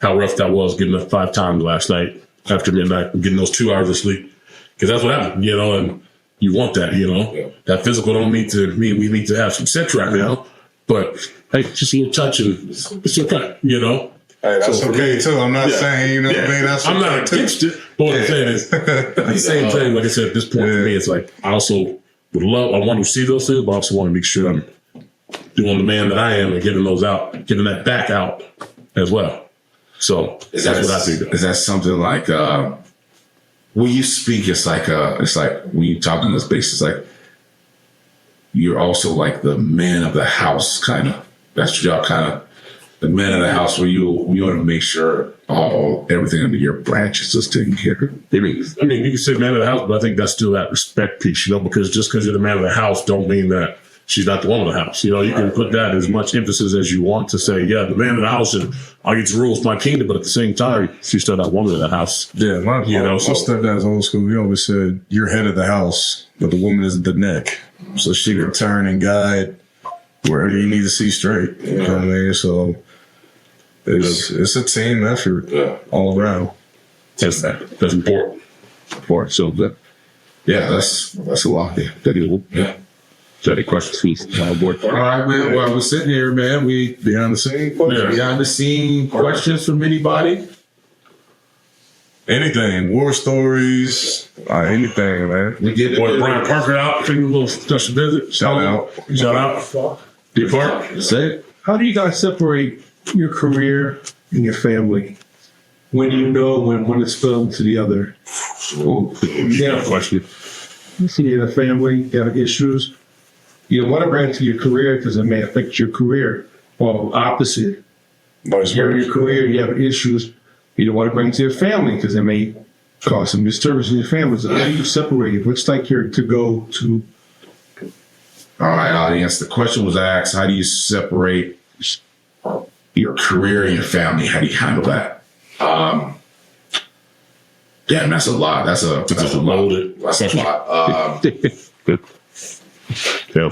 how rough that was getting up 5 times last night after midnight and getting those 2 hours of sleep. Because that's what happened, and you want that, That physical don't need to mean we need to have some sex right now. But, hey, just a little touch and it's okay, Hey, that's okay too. I'm not saying, what I mean? That's I'm not against it. But what I'm saying is, at the same time, like I said, at this point for me, it's like, I also would love, I want to see those things, but I also want to make sure I'm doing the man that I am and getting those out, getting that back out as well. So that's what I think. Is that something like, when you speak, it's like when you talk on this basis, it's like, you're also like the man of the house, kind of. That's your job, kind of. The man of the house where you want to make sure everything under your branches is taken care of. I mean, you can say man of the house, but I think that's still that respect piece, because just because you're the man of the house don't mean that she's not the woman of the house. You can put that as much emphasis as you want to say, yeah, the man of the house and I get to rule my kingdom, but at the same time, she's still that woman of the house. Yeah, my stepdad's old school. He always said, you're head of the house, but the woman is the neck. So she can turn and guide wherever you need to see straight. You know what I mean? So it's a team effort all around. That's important. So that's a lot. Yeah. So any questions? Board. All right, man. While we're sitting here, man, we Behind the scene questions? behind the scene questions from anybody. Anything. War stories. Anything, man. We get it. Boy, Brian Parker out, taking a little special visit. Shout out. D Park. Say it. How do you guys separate your career and your family? When do you know when one is filmed to the other? Yeah, question. You see, you have a family, you have issues. You don't want to bring it to your career because it may affect your career. Or opposite. Vice You have versa. your career, you have issues. You don't want to bring it to your family because it may cause some disturbance in your family. So how do you separate it? What's like your to-go to? All right, audience. The question was asked, how do you separate your career and your family? How do you handle that? Damn, that's a lot. That's a lot. That's a lot. Yeah.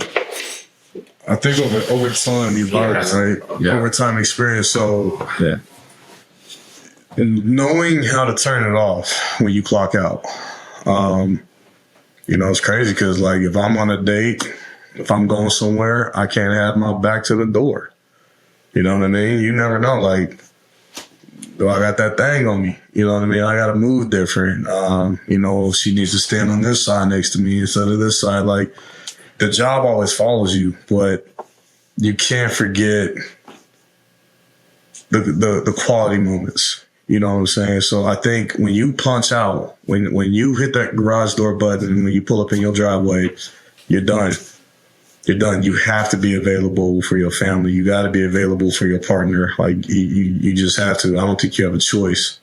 I think over time you learn, right? Yeah. Over time experience. So and knowing how to turn it off when you clock out. It's crazy because like if I'm on a date, if I'm going somewhere, I can't have my back to the door. You know what I mean? You never know. Like, do I got that thing on me? You know what I mean? I got to move different. She needs to stand on this side next to me instead of this side. Like, the job always follows you, but you can't forget the quality moments. You know what I'm saying? So I think when you punch out, when you hit that garage door button, when you pull up in your driveway, you're done. You're done. You have to be available for your family. You got to be available for your partner. Like you just have to. I don't think you have a choice.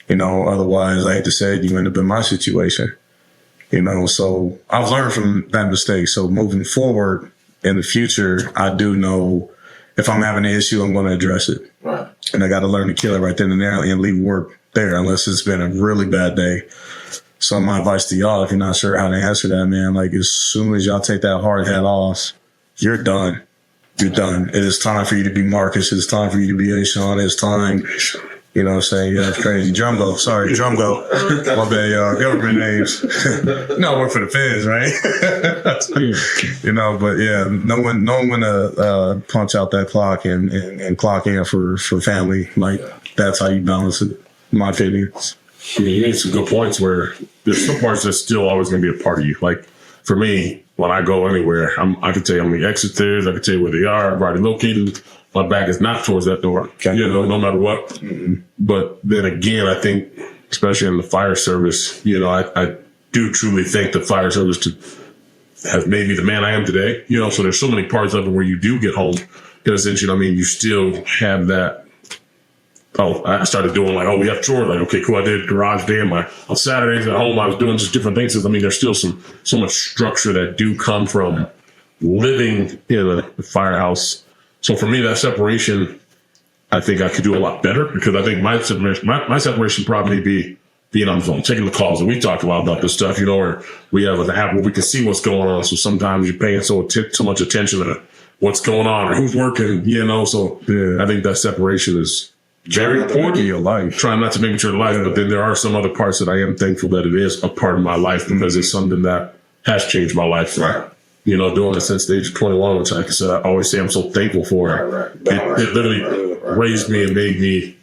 Otherwise, I hate to say it, you end up in my situation. So I've learned from that mistake. So moving forward in the future, I do know if I'm having an issue, I'm going to address it. Right. And I got to learn to kill it right then and there and leave work there unless it's been a really bad day. So my advice to y'all, if you're not sure how to answer that, man, like as soon as y'all take that hard hat off, you're done. You're done. It is time for you to be Marcus. It's time for you to be Ashawn. It's time, you know what I'm saying? Yeah, it's crazy. Drumgo. Sorry, Drumgo. My bad, y'all. Government names. No, I work for the feds, right? But yeah, knowing when to punch out that clock and clock in for family, like that's how you balance it, in my opinion. You made some good points where there's some parts that's still always going to be a part of you. Like for me, when I go anywhere, I can tell you how many exits there's. I can tell you where they are. I've already located my back is not towards that door, no matter what. Mm-hmm. But then again, I think, especially in the fire service, I do truly think the fire service has made me the man I am today. So there's so many parts of it where you do get home. Because essentially, you still have that. Oh, I started doing we have chores. Like, okay, cool. I did garage day on Saturdays at home. I was doing just different things. There's still so much structure that do come from living in a firehouse. So for me, that separation, I think I could do a lot better, because I think my separation probably be being on the phone, taking the calls. And we talked a lot about this stuff, where we have an app where we can see what's going on. So sometimes you're paying so much attention to what's going on or who's working, So I think that separation is very important in your life. Trying not to make it your life, but then there are some other parts that I am thankful that it is a part of my life, because it's something that has changed my life. Right. Doing it since the age of 21, which, like I said, I always say I'm so thankful for. Right. It literally raised me and made me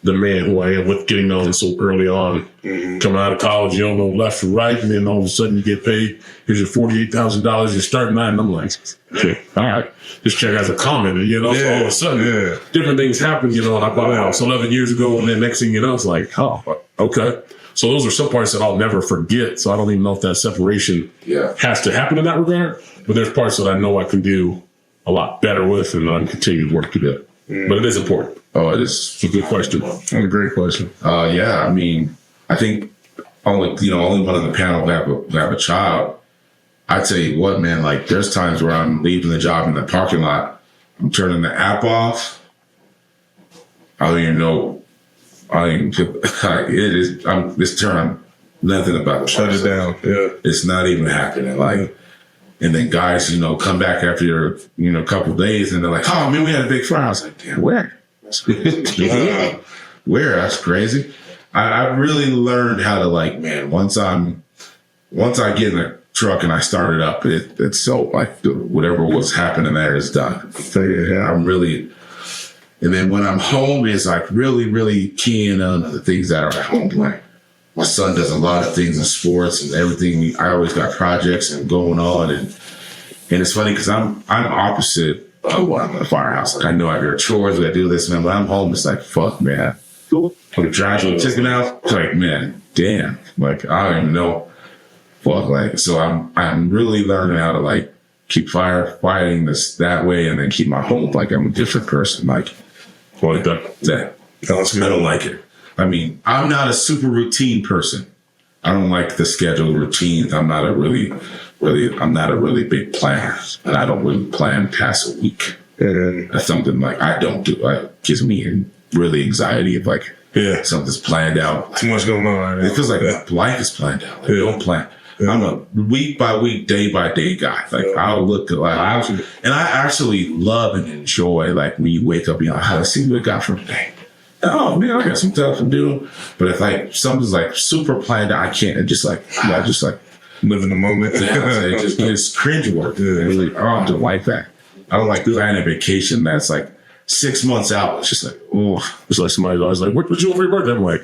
the man who I am, with getting known so early on. Mm-hmm. Coming out of college, you don't know left or right, and then all of a sudden you get paid. Here's your $48,000. You're starting out, and I'm like, okay, all right, this check has a comment, so all of a sudden different things happen, and I bought a house 11 years ago, and then next thing you know, it's like, oh, okay. So those are some parts that I'll never forget. So I don't even know if that separation has to happen in that regard, but there's parts that I know I can do a lot better with, and I'm continuing to work to do. But it is important. Oh, it's a good question. That's a great question. I think only one on the panel have a child. I tell you what, man, there's times where I'm leaving the job in the parking lot, I'm turning the app off. I don't even know. I'm this turn nothing about it. Shut it down. Yeah. It's not even happening. And then guys, come back after a couple of days, and they're like, "Oh man, we had a big fire." I was like, "Damn, where? Where? That's crazy." I really learned how to once I get in the truck and I start it up, it's so whatever was happening there is done. So I'm really, and then when I'm home, it's really, really keying on the things that are at home. My son does a lot of things in sports and everything. I always got projects and going on, and it's funny because I'm opposite of I'm in a firehouse. I know I got chores, I do this, man, but I'm home. It's fuck, man. When the trash was taken out, it's man, damn. I don't even know. Fuck, so I'm really learning how to keep fighting this that way, and then keep my home I'm a different person. That. I don't like it. I'm not a super routine person. I don't like the scheduled routines. I'm not a really big planner, and I don't really plan past a week. That's something I don't do. It gives me really anxiety if something's planned out. Too much going on. It feels like life is planned out. Don't plan. I'm a week by week, day by day guy. I'll look at and I actually love and enjoy when you wake up, let's see what I got for today. Oh man, I got some stuff to do. But if something's super planned out, I can't. I just live in the moment. It's cringe work. Really, I don't like that. I don't like planning a vacation that's 6 months out. It's just it's like somebody was like, what would you do for your birthday? I'm like,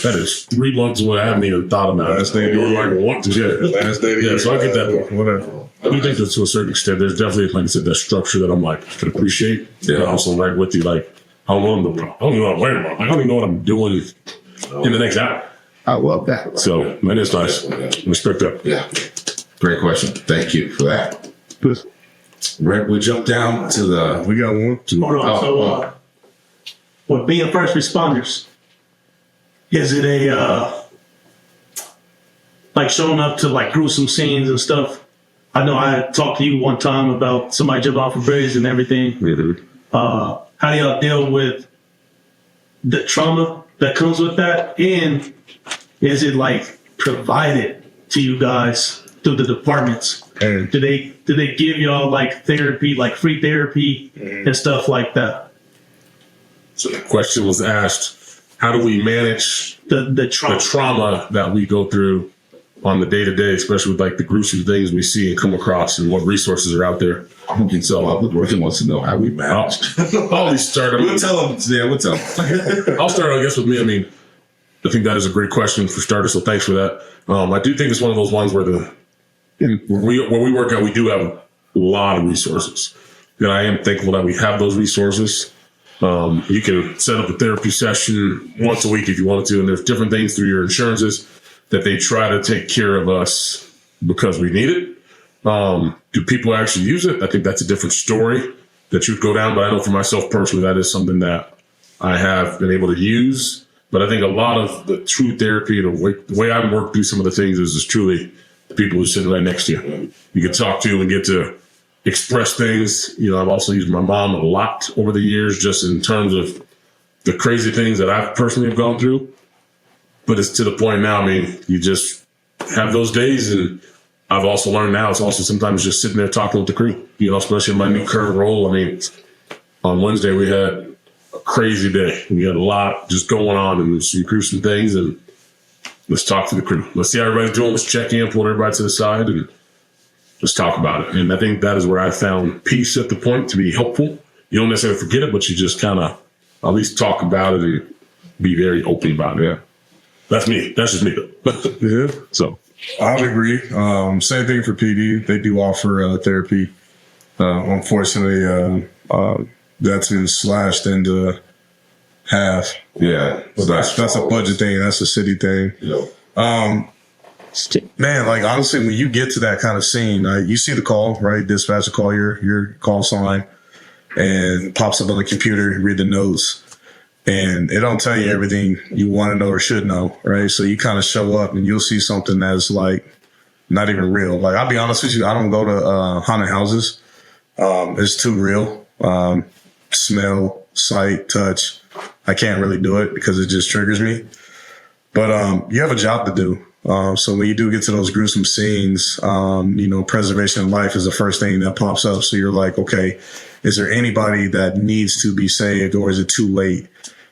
that is 3 months away. I haven't even thought about it. Last day of the year. Last day of the year. So I get that. Whatever. I do think that to a certain extent, there's definitely, like I said, that structure that I'm can appreciate. Yeah. But also right with you, I don't know what I'm worried about. I don't even know what I'm doing in the next hour. I love that. So that is nice. Respect that. Yeah. Great question. Thank you for that. Rick, we jump down to the. We got one. Hold on. With being first responders, is it showing up to gruesome scenes and stuff? I know I talked to you one time about somebody jumping off a bridge and everything. Mm-hmm. How do y'all deal with the trauma that comes with that? And is it provided to you guys through the departments? And do they give y'all therapy, free therapy and stuff like that? So the question was asked, how do we manage the trauma that we go through on the day-to-day, especially with the gruesome things we see and come across, and what resources are out there? I don't think so. Working wants to know how we manage. I'll start. We'll tell them. Yeah, we'll tell them. I'll start, I guess, with me. I think that is a great question for starters, so thanks for that. I do think it's one of those ones where where we work out, we do have a lot of resources. And I am thankful that we have those resources. You can set up a therapy session once a week if you wanted to, and there's different things through your insurances that they try to take care of us because we need it. Do people actually use it? I think that's a different story that you'd go down, but I know for myself personally, that is something that I have been able to use. But I think a lot of the true therapy, the way I work through some of the things is truly the people who sit right next to you. You can talk to and get to express things. You know, I've also used my mom a lot over the years, just in terms of the crazy things that I've personally have gone through. But it's to the point now, I mean, you just have those days, and I've also learned now it's also sometimes just sitting there talking with the crew, you know, especially in my new current role. I mean, on Wednesday we had a crazy day. We had a lot just going on, and we grew some things, and let's talk to the crew. Let's see how everybody's doing. Let's check in, pull everybody to the side, and let's talk about it. And I think that is where I found peace at the point to be helpful. You don't necessarily forget it, but you just kind of at least talk about it and be very open about it. Yeah. That's me. That's just me. Yeah. So I would agree. Same thing for PD. They do offer therapy. Unfortunately, that's been slashed into half. Yeah. But that's a budget thing. That's a city thing. Yeah. Man, like honestly, when you get to that kind of scene, you see the call, right? Dispatch will call your call sign and pops up on the computer, read the notes, and it don't tell you everything you want to know or should know, right? So you kind of show up and you'll see something that's like not even real. Like, I'll be honest with you, I don't go to haunted houses. It's too real. Smell, sight, touch. I can't really do it because it just triggers me. But you have a job to do. So when you do get to those gruesome scenes, you know, preservation of life is the first thing that pops up. So you're like, okay, is there anybody that needs to be saved, or is it too late?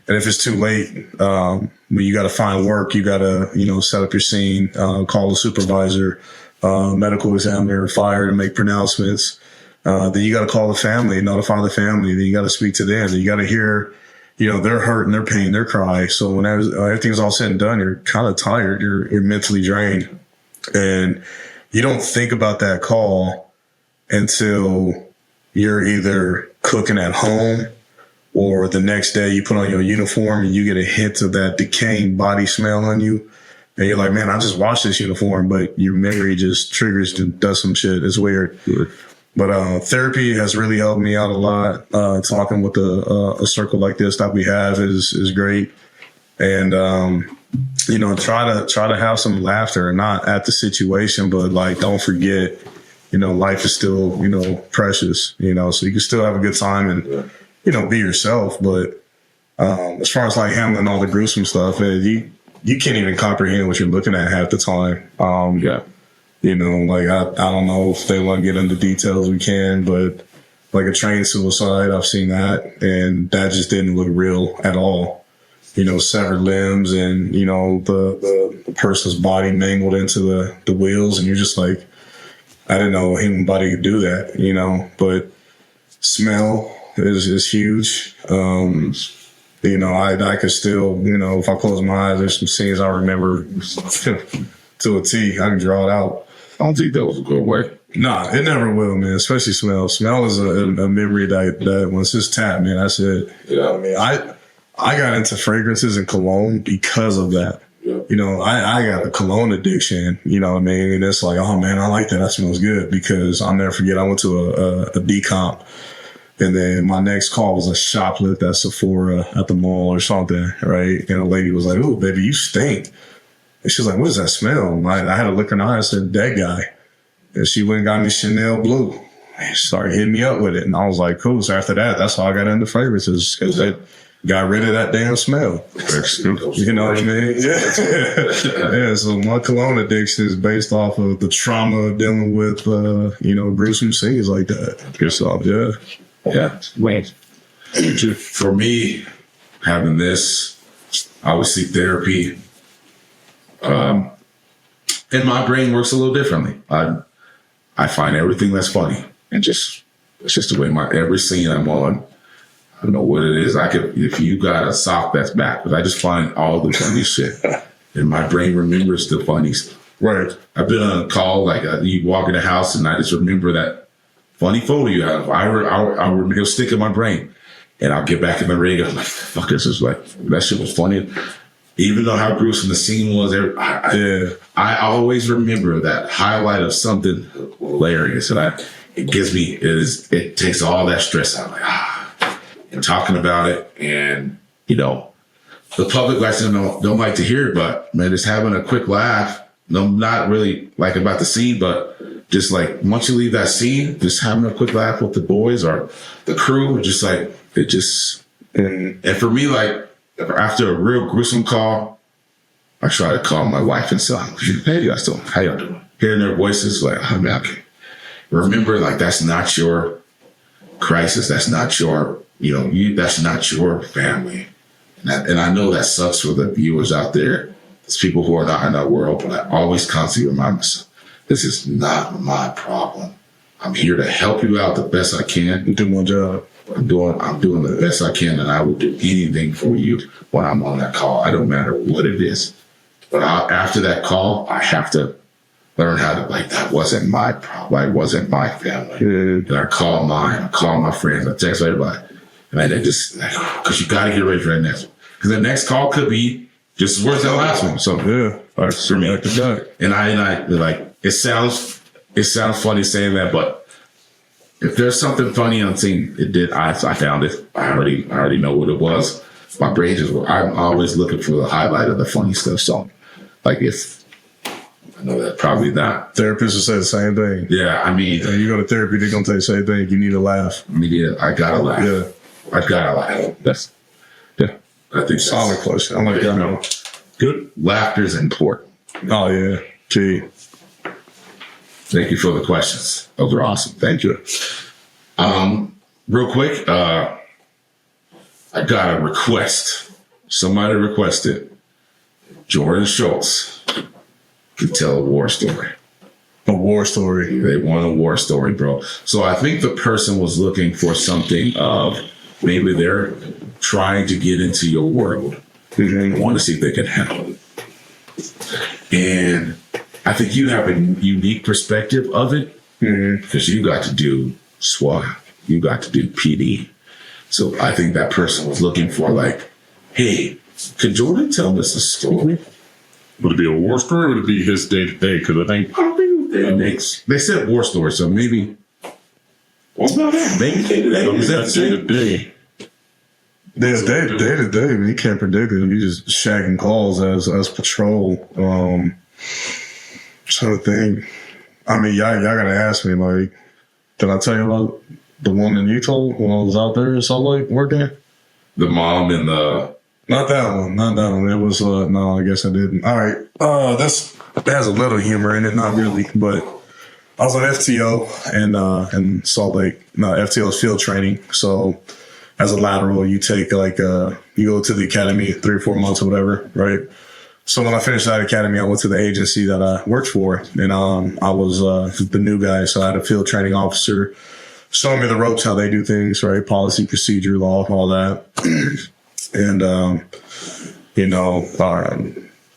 And if it's too late, when you got to find work, you got to, you know, set up your scene, call the supervisor, medical examiner, fire to make pronouncements. Then you got to call the family, notify the family. Then you got to speak to them. Then you got to hear, you know, their hurt and their pain, their cry. So when everything's all said and done, you're kind of tired. You're mentally drained, and you don't think about that call until you're either cooking at home, or the next day you put on your uniform and you get a hint of that decaying body smell on you. And you're like, man, I just washed this uniform, but your memory just triggers and does some shit. It's weird. Sure. But therapy has really helped me out a lot. Talking with a circle like this that we have is great. And, you know, try to have some laughter, not at the situation, but like, don't forget, you know, life is still, you know, precious, you know, so you can still have a good time and, you know, be yourself. But as far as like handling all the gruesome stuff, you can't even comprehend what you're looking at half the time. Yeah. You know, like, I don't know if they want to get into details, we can, but like a train suicide, I've seen that, and that just didn't look real at all. You know, severed limbs and, you know, the person's body mangled into the wheels, and you're just like, I didn't know a human body could do that, you know. But smell is huge. You know, I could still, you know, if I close my eyes, there's some scenes I remember to a T. I can draw it out. I don't think that was a good way. Nah, it never will, man. Especially smell. Smell is a memory that once it's tapped, man, that's it. Yeah. I mean, I got into fragrances and cologne because of that. Yeah. You know, I got a cologne addiction, you know what I mean? And it's like, oh man, I like that. That smells good. Because I'll never forget, I went to a decomp, and then my next call was a shoplift at Sephora at the mall or something, right? And a lady was like, "Oh, baby, you stink." And she's like, "What does that smell?" And I had a look in her eye and said, "That guy." And she went and got me Chanel Blue. And she started hitting me up with it. And I was like, cool. So after that, that's how I got into fragrances, because it got rid of that damn smell. You know what I mean? Yeah. Yeah. So my cologne addiction is based off of the trauma of dealing with, you know, gruesome scenes like that. Yourself, yeah. Yeah. Wait. For me, having this, I would seek therapy. And my brain works a little differently. I find everything that's funny, and it's just the way every scene I'm on. I don't know what it is. If you got a sock that's backwards, I just find all the funny shit, and my brain remembers the funnies. Right. I've been on a call, like you walk in the house, and I just remember that funny photo you have. It'll stick in my brain. And I'll get back in the rig. I'm like, fuck, this is like, that shit was funny. Even though how gruesome the scene was, I always remember that highlight of something hilarious. And it takes all that stress out. Like, and talking about it. And, you know, the public don't like to hear it, but man, just having a quick laugh. No, not really like about the scene, but just like once you leave that scene, just having a quick laugh with the boys or the crew, just like it just. And for me, like after a real gruesome call, I try to call my wife and son. Hey, you guys doing? How y'all doing? Hearing their voices, like I mean, okay. Remember, like that's not your crisis. That's not your, that's not your family. And I know that sucks for the viewers out there. There's people who are not in that world, but I always constantly remind myself, this is not my problem. I'm here to help you out the best I can. Do my job. I'm doing the best I can, and I will do anything for you when I'm on that call. I don't matter what it is. But after that call, I have to learn how to, like, that wasn't my problem. It wasn't my family. And I call my friends, I text everybody. And they just, because you got to get ready for that next one. Because the next call could be just as worse as the last one. So for me, and I like it sounds funny saying that, but if there's something funny on scene, it did. I found it. I already know what it was. My brain I'm always looking for the highlight of the funny stuff. So, like if I know that probably not. Therapists will say the same thing. Yeah, I mean, you go to therapy, they're gonna tell you the same thing. You need to laugh. I mean, yeah, I gotta laugh. Yeah, I gotta laugh. I think solid question. I like that. Good. Laughter is important. Oh yeah. Gee. Thank you for the questions. Those are awesome. Thank you. Real quick, I got a request. Somebody requested Jordan Schultz to tell a war story. A war story. They want a war story, bro. So I think the person was looking for something of maybe they're trying to get into your world. They want to see if they can handle it. And I think you have a unique perspective of it because you got to do SWAT, you got to do PD. So I think that person was looking for like, hey, could Jordan tell us a story? Would it be a war story or would it be his day to day? Because I think they said war story, so maybe. What's about that? Maybe day to day. Is that day to day? Yeah, day to day, man, you can't predict it. You just shagging calls as patrol. Trying to think. I mean, y'all gotta ask me, like, did I tell you about the one in Utah when I was out there in Salt Lake working? The mom and the... Not that one. It was, no, I guess I didn't. All right. That has a little humor in it, not really, but I was on FTO in Salt Lake. No, FTO is field training. So as a lateral, you take you go to the academy 3 or 4 months or whatever, right? So when I finished that academy, I went to the agency that I worked for, and I was the new guy. So I had a field training officer showing me the ropes, how they do things, right? Policy, procedure, law, all that. And,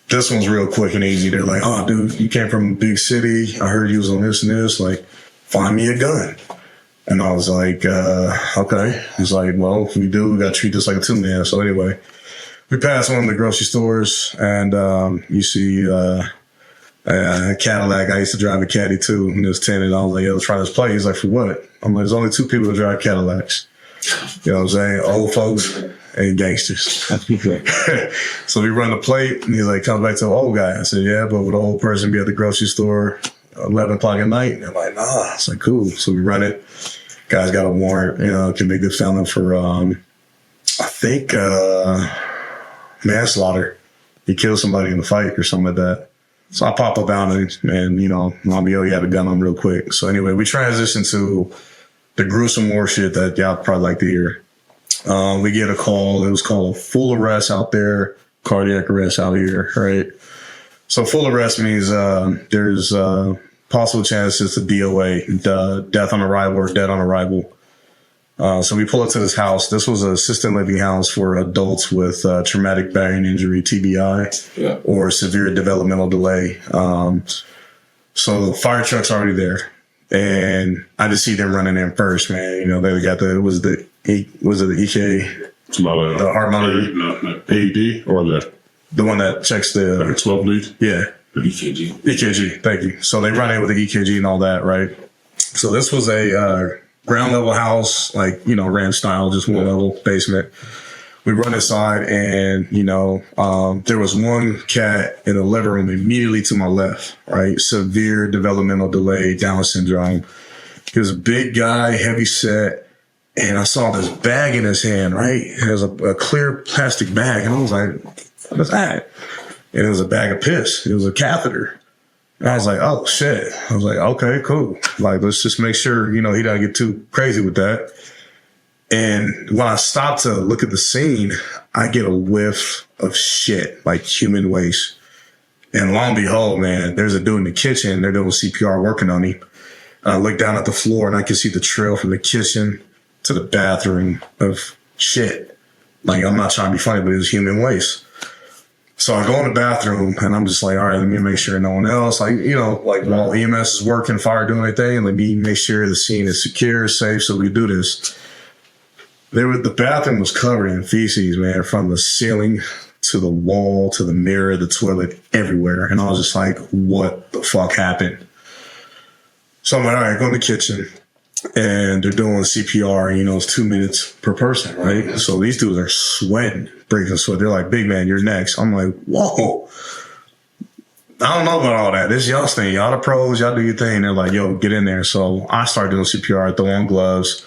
this one's real quick and easy. They're like, oh, dude, you came from a big city. I heard you was on this and this. Like, find me a gun. And I was like, okay. He's like, well, if we do, we got to treat this like a two-man. So anyway, we passed one of the grocery stores, and you see a Cadillac. I used to drive a Caddy too, and it was tinted. I was like, yo, let's try this plate. He's like, for what? I'm like, there's only 2 people that drive Cadillacs. You know what I'm saying? Old folks and gangsters. So we run the plate, and he's like, come back to the old guy. I said, yeah, but would an old person be at the grocery store 11 o'clock at night? And they're like, nah. It's like, cool. So we run it. Guy's got a warrant, convicted felon for, I think, manslaughter. He killed somebody in the fight or something like that. So I pop up out and mommy, you had a gun on real quick. So anyway, we transitioned to the gruesome war shit that y'all probably like to hear. We get a call. It was called a full arrest out there, cardiac arrest out here, right? So full arrest means there's possible chance it's a DOA, death on arrival or dead on arrival. So we pull up to this house. This was an assisted living house for adults with traumatic brain injury, TBI, or severe developmental delay. So the fire truck's already there. And I just see them running in first, man. You know, they got the EK, It's not the heart monitor, not AED or the one that checks the 12 lead. yeah. The EKG. EKG, thank you. So they run in with the EKG and all that, right? So this was a ground level house, like, you know, ranch style, just one level basement. We run inside and, you know, there was one cat in the living room immediately to my left, right? Severe developmental delay, Down syndrome. He was a big guy, heavy set. And I saw this bag in his hand, right? It was a clear plastic bag. And I was like, what is that? And it was a bag of piss. It was a catheter. And I was like, oh, shit. I was like, okay, cool. Like, let's just make sure, you know, he doesn't get too crazy with that. And when I stopped to look at the scene, I get a whiff of shit, like human waste. And lo and behold, man, there's a dude in the kitchen. They're doing CPR working on him. I look down at the floor and I can see the trail from the kitchen to the bathroom of shit. Like, I'm not trying to be funny, but it was human waste. So I go in the bathroom and I'm just like, all right, let me make sure no one else, like, you know, like while EMS is working, fire doing anything, let me make sure the scene is secure, safe, so we do this. The bathroom was covered in feces, man, from the ceiling to the wall, to the mirror, the toilet, everywhere. And I was just like, what the fuck happened? So I'm like, all right, go in the kitchen. And they're doing CPR, you know, it's 2 minutes per person, right? So these dudes are sweating, breaking sweat. They're like, big man, you're next. I'm like, whoa. I don't know about all that. This is y'all's thing. Y'all the pros, y'all do your thing. They're like, yo, get in there. So I started doing CPR, throw on gloves.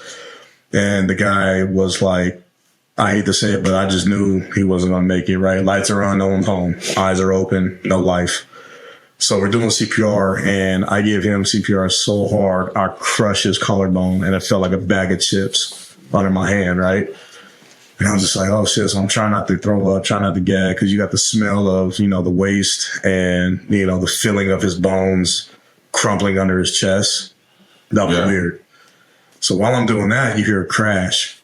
And the guy was like, I hate to say it, but I just knew he wasn't going to make it, right? Lights are on, no one's home. Eyes are open, no life. So we're doing CPR, and I give him CPR so hard, I crush his collarbone, and it felt like a bag of chips under my hand, right? And I was just like, oh, shit. So I'm trying not to throw up, trying not to gag, because you got the smell of, you know, the waste and, you know, the feeling of his bones crumpling under his chest. That was weird. So while I'm doing that, you hear a crash.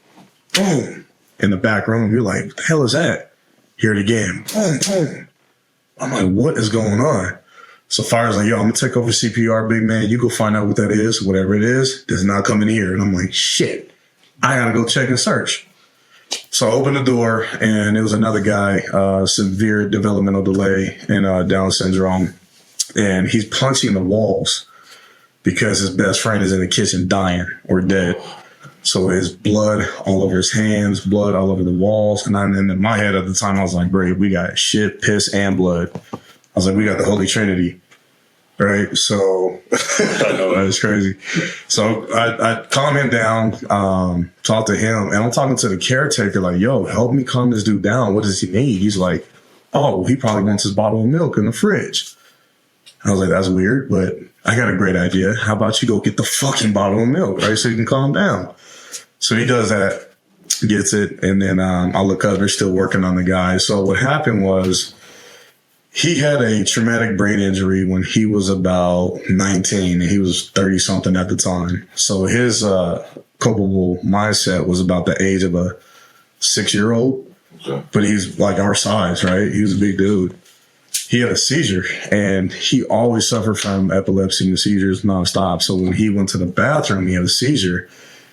Boom. In the back room, you're like, what the hell is that? Hear it again. Boom, boom. I'm like, what is going on? So fire's like, yo, I'm going to take over CPR, big man. You go find out what that is. Whatever it is, does not come in here. And I'm like, shit, I got to go check and search. So I opened the door, and it was another guy, severe developmental delay and Down syndrome. And he's punching the walls because his best friend is in the kitchen dying or dead. So his blood all over his hands, blood all over the walls. And in my head at the time, I was like, great, we got shit, piss, and blood. I was like, we got the Holy Trinity, right? So I know that is crazy. So I calm him down, talk to him, and I'm talking to the caretaker like, yo, help me calm this dude down. What does he need? He's like, oh, he probably wants his bottle of milk in the fridge. I was like, that's weird, but I got a great idea. How about you go get the fucking bottle of milk, right? So you can calm down. So he does that, gets it, and then I look up, they're still working on the guy. So what happened was he had a traumatic brain injury when he was about 19, and he was 30-something at the time. So his culpable mindset was about the age of a 6-year-old, but he's like our size, right? He was a big dude. He had a seizure, and he always suffered from epilepsy and seizures nonstop. So when he went to the bathroom, he had a seizure.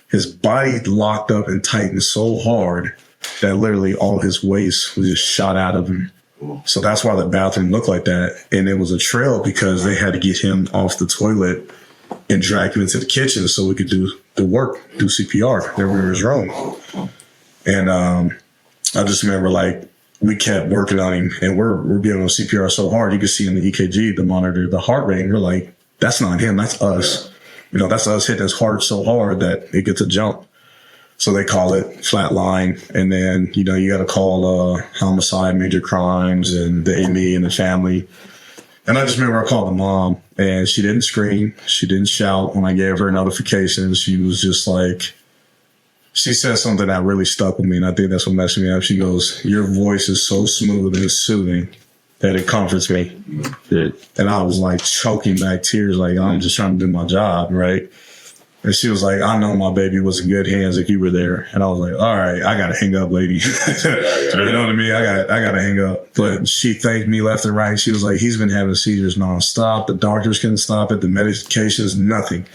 His body locked up and tightened so hard that literally all his waste was just shot out of him. So that's why the bathroom looked like that. And it was a trail because they had to get him off the toilet and drag him into the kitchen so we could do the work, do CPR. There was his room. And I just remember, like, we kept working on him, and we're giving him CPR so hard, you could see in the EKG, the monitor, the heart rate, and we're like, that's not him, that's us. You know, that's us hitting his heart so hard that it gets a jump. So they call it flatline, and then, you know, you got to call homicide, major crimes, and the AME and the family. And I just remember I called the mom, and she didn't scream, she didn't shout when I gave her notifications. She was just like, she said something that really stuck with me, and I think that's what messed me up. She goes, your voice is so smooth and soothing that it comforts me. And I was like choking back tears, like, I'm just trying to do my job, right? And she was like, I know my baby was in good hands if you were there. And I was like, all right, I got to hang up, lady. You know what I mean? I got to hang up. But she thanked me left and right. She was like, he's been having seizures nonstop. The doctors couldn't stop it. The medications, nothing.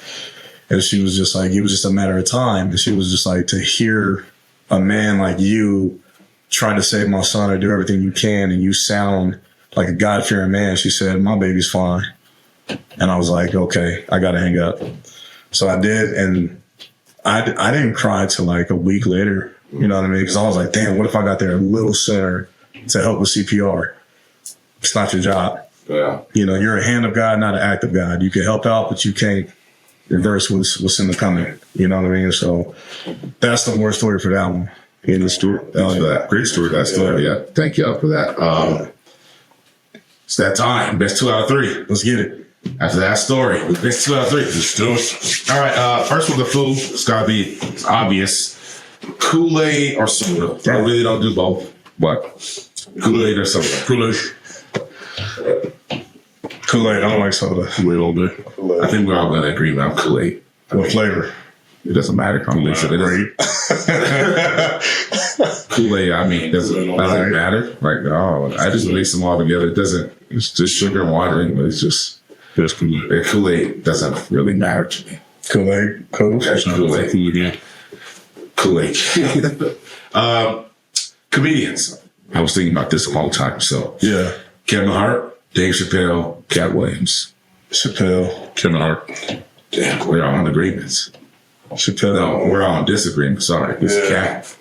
And she was just like, it was just a matter of time. And she was just like, to hear a man like you try to save my son or do everything you can, and you sound like a God-fearing man. She said, my baby's fine. And I was like, okay, I got to hang up. So I did, and I didn't cry till like a week later, you know what I mean? Because I was like, damn, what if I got there a little sooner to help with CPR? It's not your job. Yeah. You know, you're a hand of God, not an act of God. You can help out, but you can't reverse what's in the coming. You know what I mean? So that's the war story for that one. In the story. Thanks for that. Great story, that story. Yeah. Thank you for that. It's that time. Best 2 out of 3. Let's get it. After that story, best 2 out of 3. Let's do it. All right. First one, the food. It's got to be obvious. Kool-Aid or soda. I really don't do both, but Kool-Aid or soda. Kool-Aid. Kool-Aid. I don't like soda. Kool-Aid all day. I think we're all going to agree about Kool-Aid. What flavor? It doesn't matter. Combination. It doesn't. Kool-Aid, I mean, doesn't matter. Like, oh, I just mix them all together. It doesn't, it's just sugar and water, but it's just, Kool-Aid doesn't really matter to me. Kool-Aid. Cool. Kool-Aid. Kool-Aid. Comedians. I was thinking about this a long time. So, Yeah. Kevin Hart, Dave Chappelle, Cat Williams. Chappelle. Kevin Hart. Damn, we're all in agreements. Chappelle. No, we're all in disagreement. Sorry. It's Cat.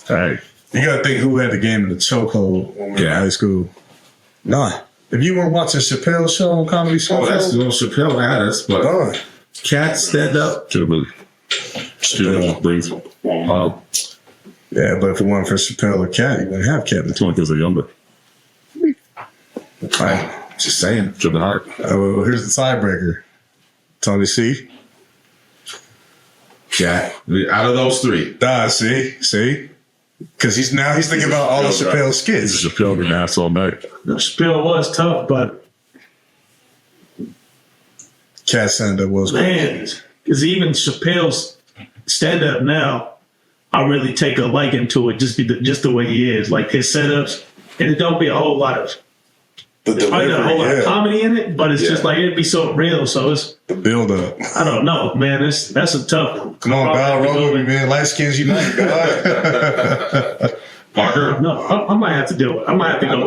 Hey. You got to think who had the game in the chokehold when we were in high school. Nah. If you weren't watching Chappelle's show on Comedy Central. Oh, that's Chappelle had us, but Cat stand up. Still brings Yeah, but if it weren't for Chappelle or Cat, you wouldn't have Kevin. It's only because they're younger. Right. Just saying. Kevin Hart. Well, here's the tiebreaker. Tony C. Cat. Out of those 3. See? Because he's thinking about all of Chappelle's skits. Chappelle been ass all night. Chappelle was tough, but Cat stand-up was man, because even Chappelle's stand-up now, I really take a liking to it just the way he is, like his setups, and it don't be a whole lot of probably not a whole lot of comedy in it, but it's just like it'd be so real. So it's the build-up. I don't know, man. That's a tough one. Come on, Val, roll with me, man. Light skins unite. Parker. No, I might have to do it. I might have to go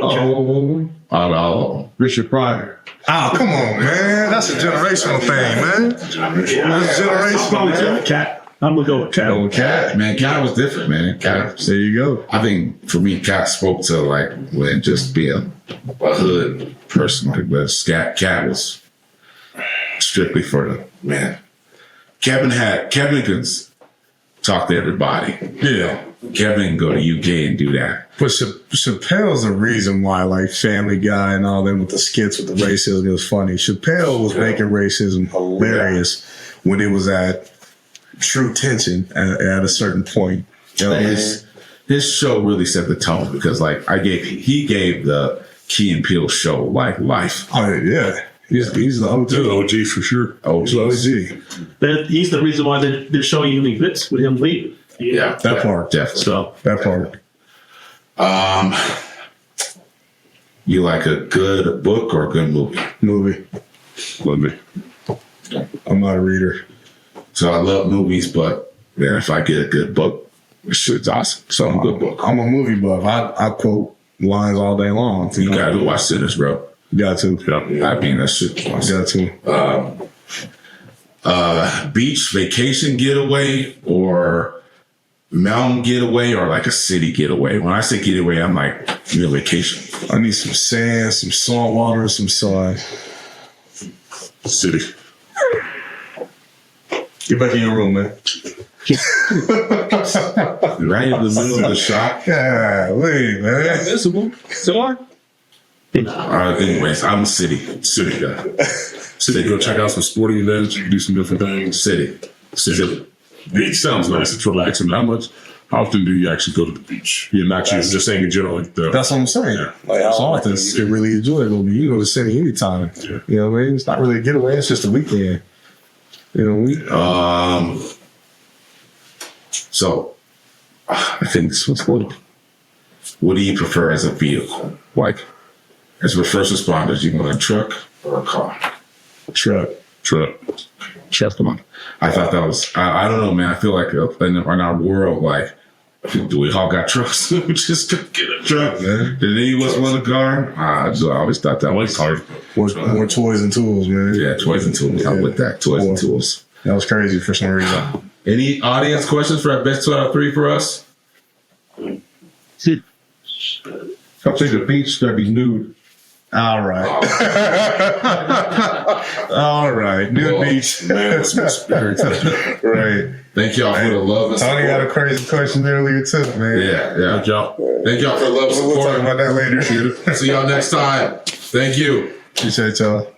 with Richard Pryor. Oh, come on, man. That's a generational thing, man. That's generational. Cat. I'm gonna go with Cat. Cat. Man, Cat was different, man. Cat. There you go. I think for me, Cat spoke to like when just be a hood person. Like, but Cat was strictly for the man. Kevin could talk to everybody. Yeah. Kevin can go to UK and do that. But Chappelle's the reason why, like Family Guy and all them with the skits with the racism, it was funny. Chappelle was making racism hilarious when it was at true tension at a certain point. You know, his show really set the tone because, like, he gave the Key and Peele show like life. Oh yeah, he's the OG. OG for sure. He's the OG. He's the reason why the show even exists with him leaving. Yeah, that part definitely. So that part. You like a good book or a good movie? Movie. Let me. I'm not a reader. So I love movies, but man, if I get a good book, it's awesome. So I'm a good book. I'm a movie buff. I quote lines all day long. You gotta go watch Sinners, bro. Got to. Yeah. I mean, that shit. Got to. Beach vacation getaway or mountain getaway or like a city getaway. When I say getaway, I'm like real vacation. I need some sand, some salt water, some sun. City. Get back in your room, man. Right in the middle of the shop. Yeah, wait, man. Visible. So Anyways, I'm a city guy. City. Go check out some sporting events. You can do some different things. City. Beach sounds nice. It's relaxing. How often do you actually go to the beach? You're not just saying in general. Like that's what I'm saying. Like, how often you can really enjoy it. You can go to the city anytime. Yeah. You know what I mean? It's not really a getaway. It's just a weekend. So I think this was good. What do you prefer as a vehicle? Like, as with first responders, you want a truck or a car? Truck. I thought that was, I don't know, man. I feel like in our world, like, do we all got trucks? We just could get a truck, man. Did any of us want a car? I always thought that was hard. More toys and tools, man. Yeah, toys and tools. I'm with that. Toys and tools. That was crazy for some reason. Any audience questions for our best 2 out of 3 for us? Come to the beach, gotta be nude. All right. All right. New beach. Man, spirit. Right. Thank y'all for the love and support. Tony got a crazy question earlier too, man. Yeah. Good job. Thank y'all for the love and We'll talk support. about that later. See y'all next time. Thank you. Appreciate y'all.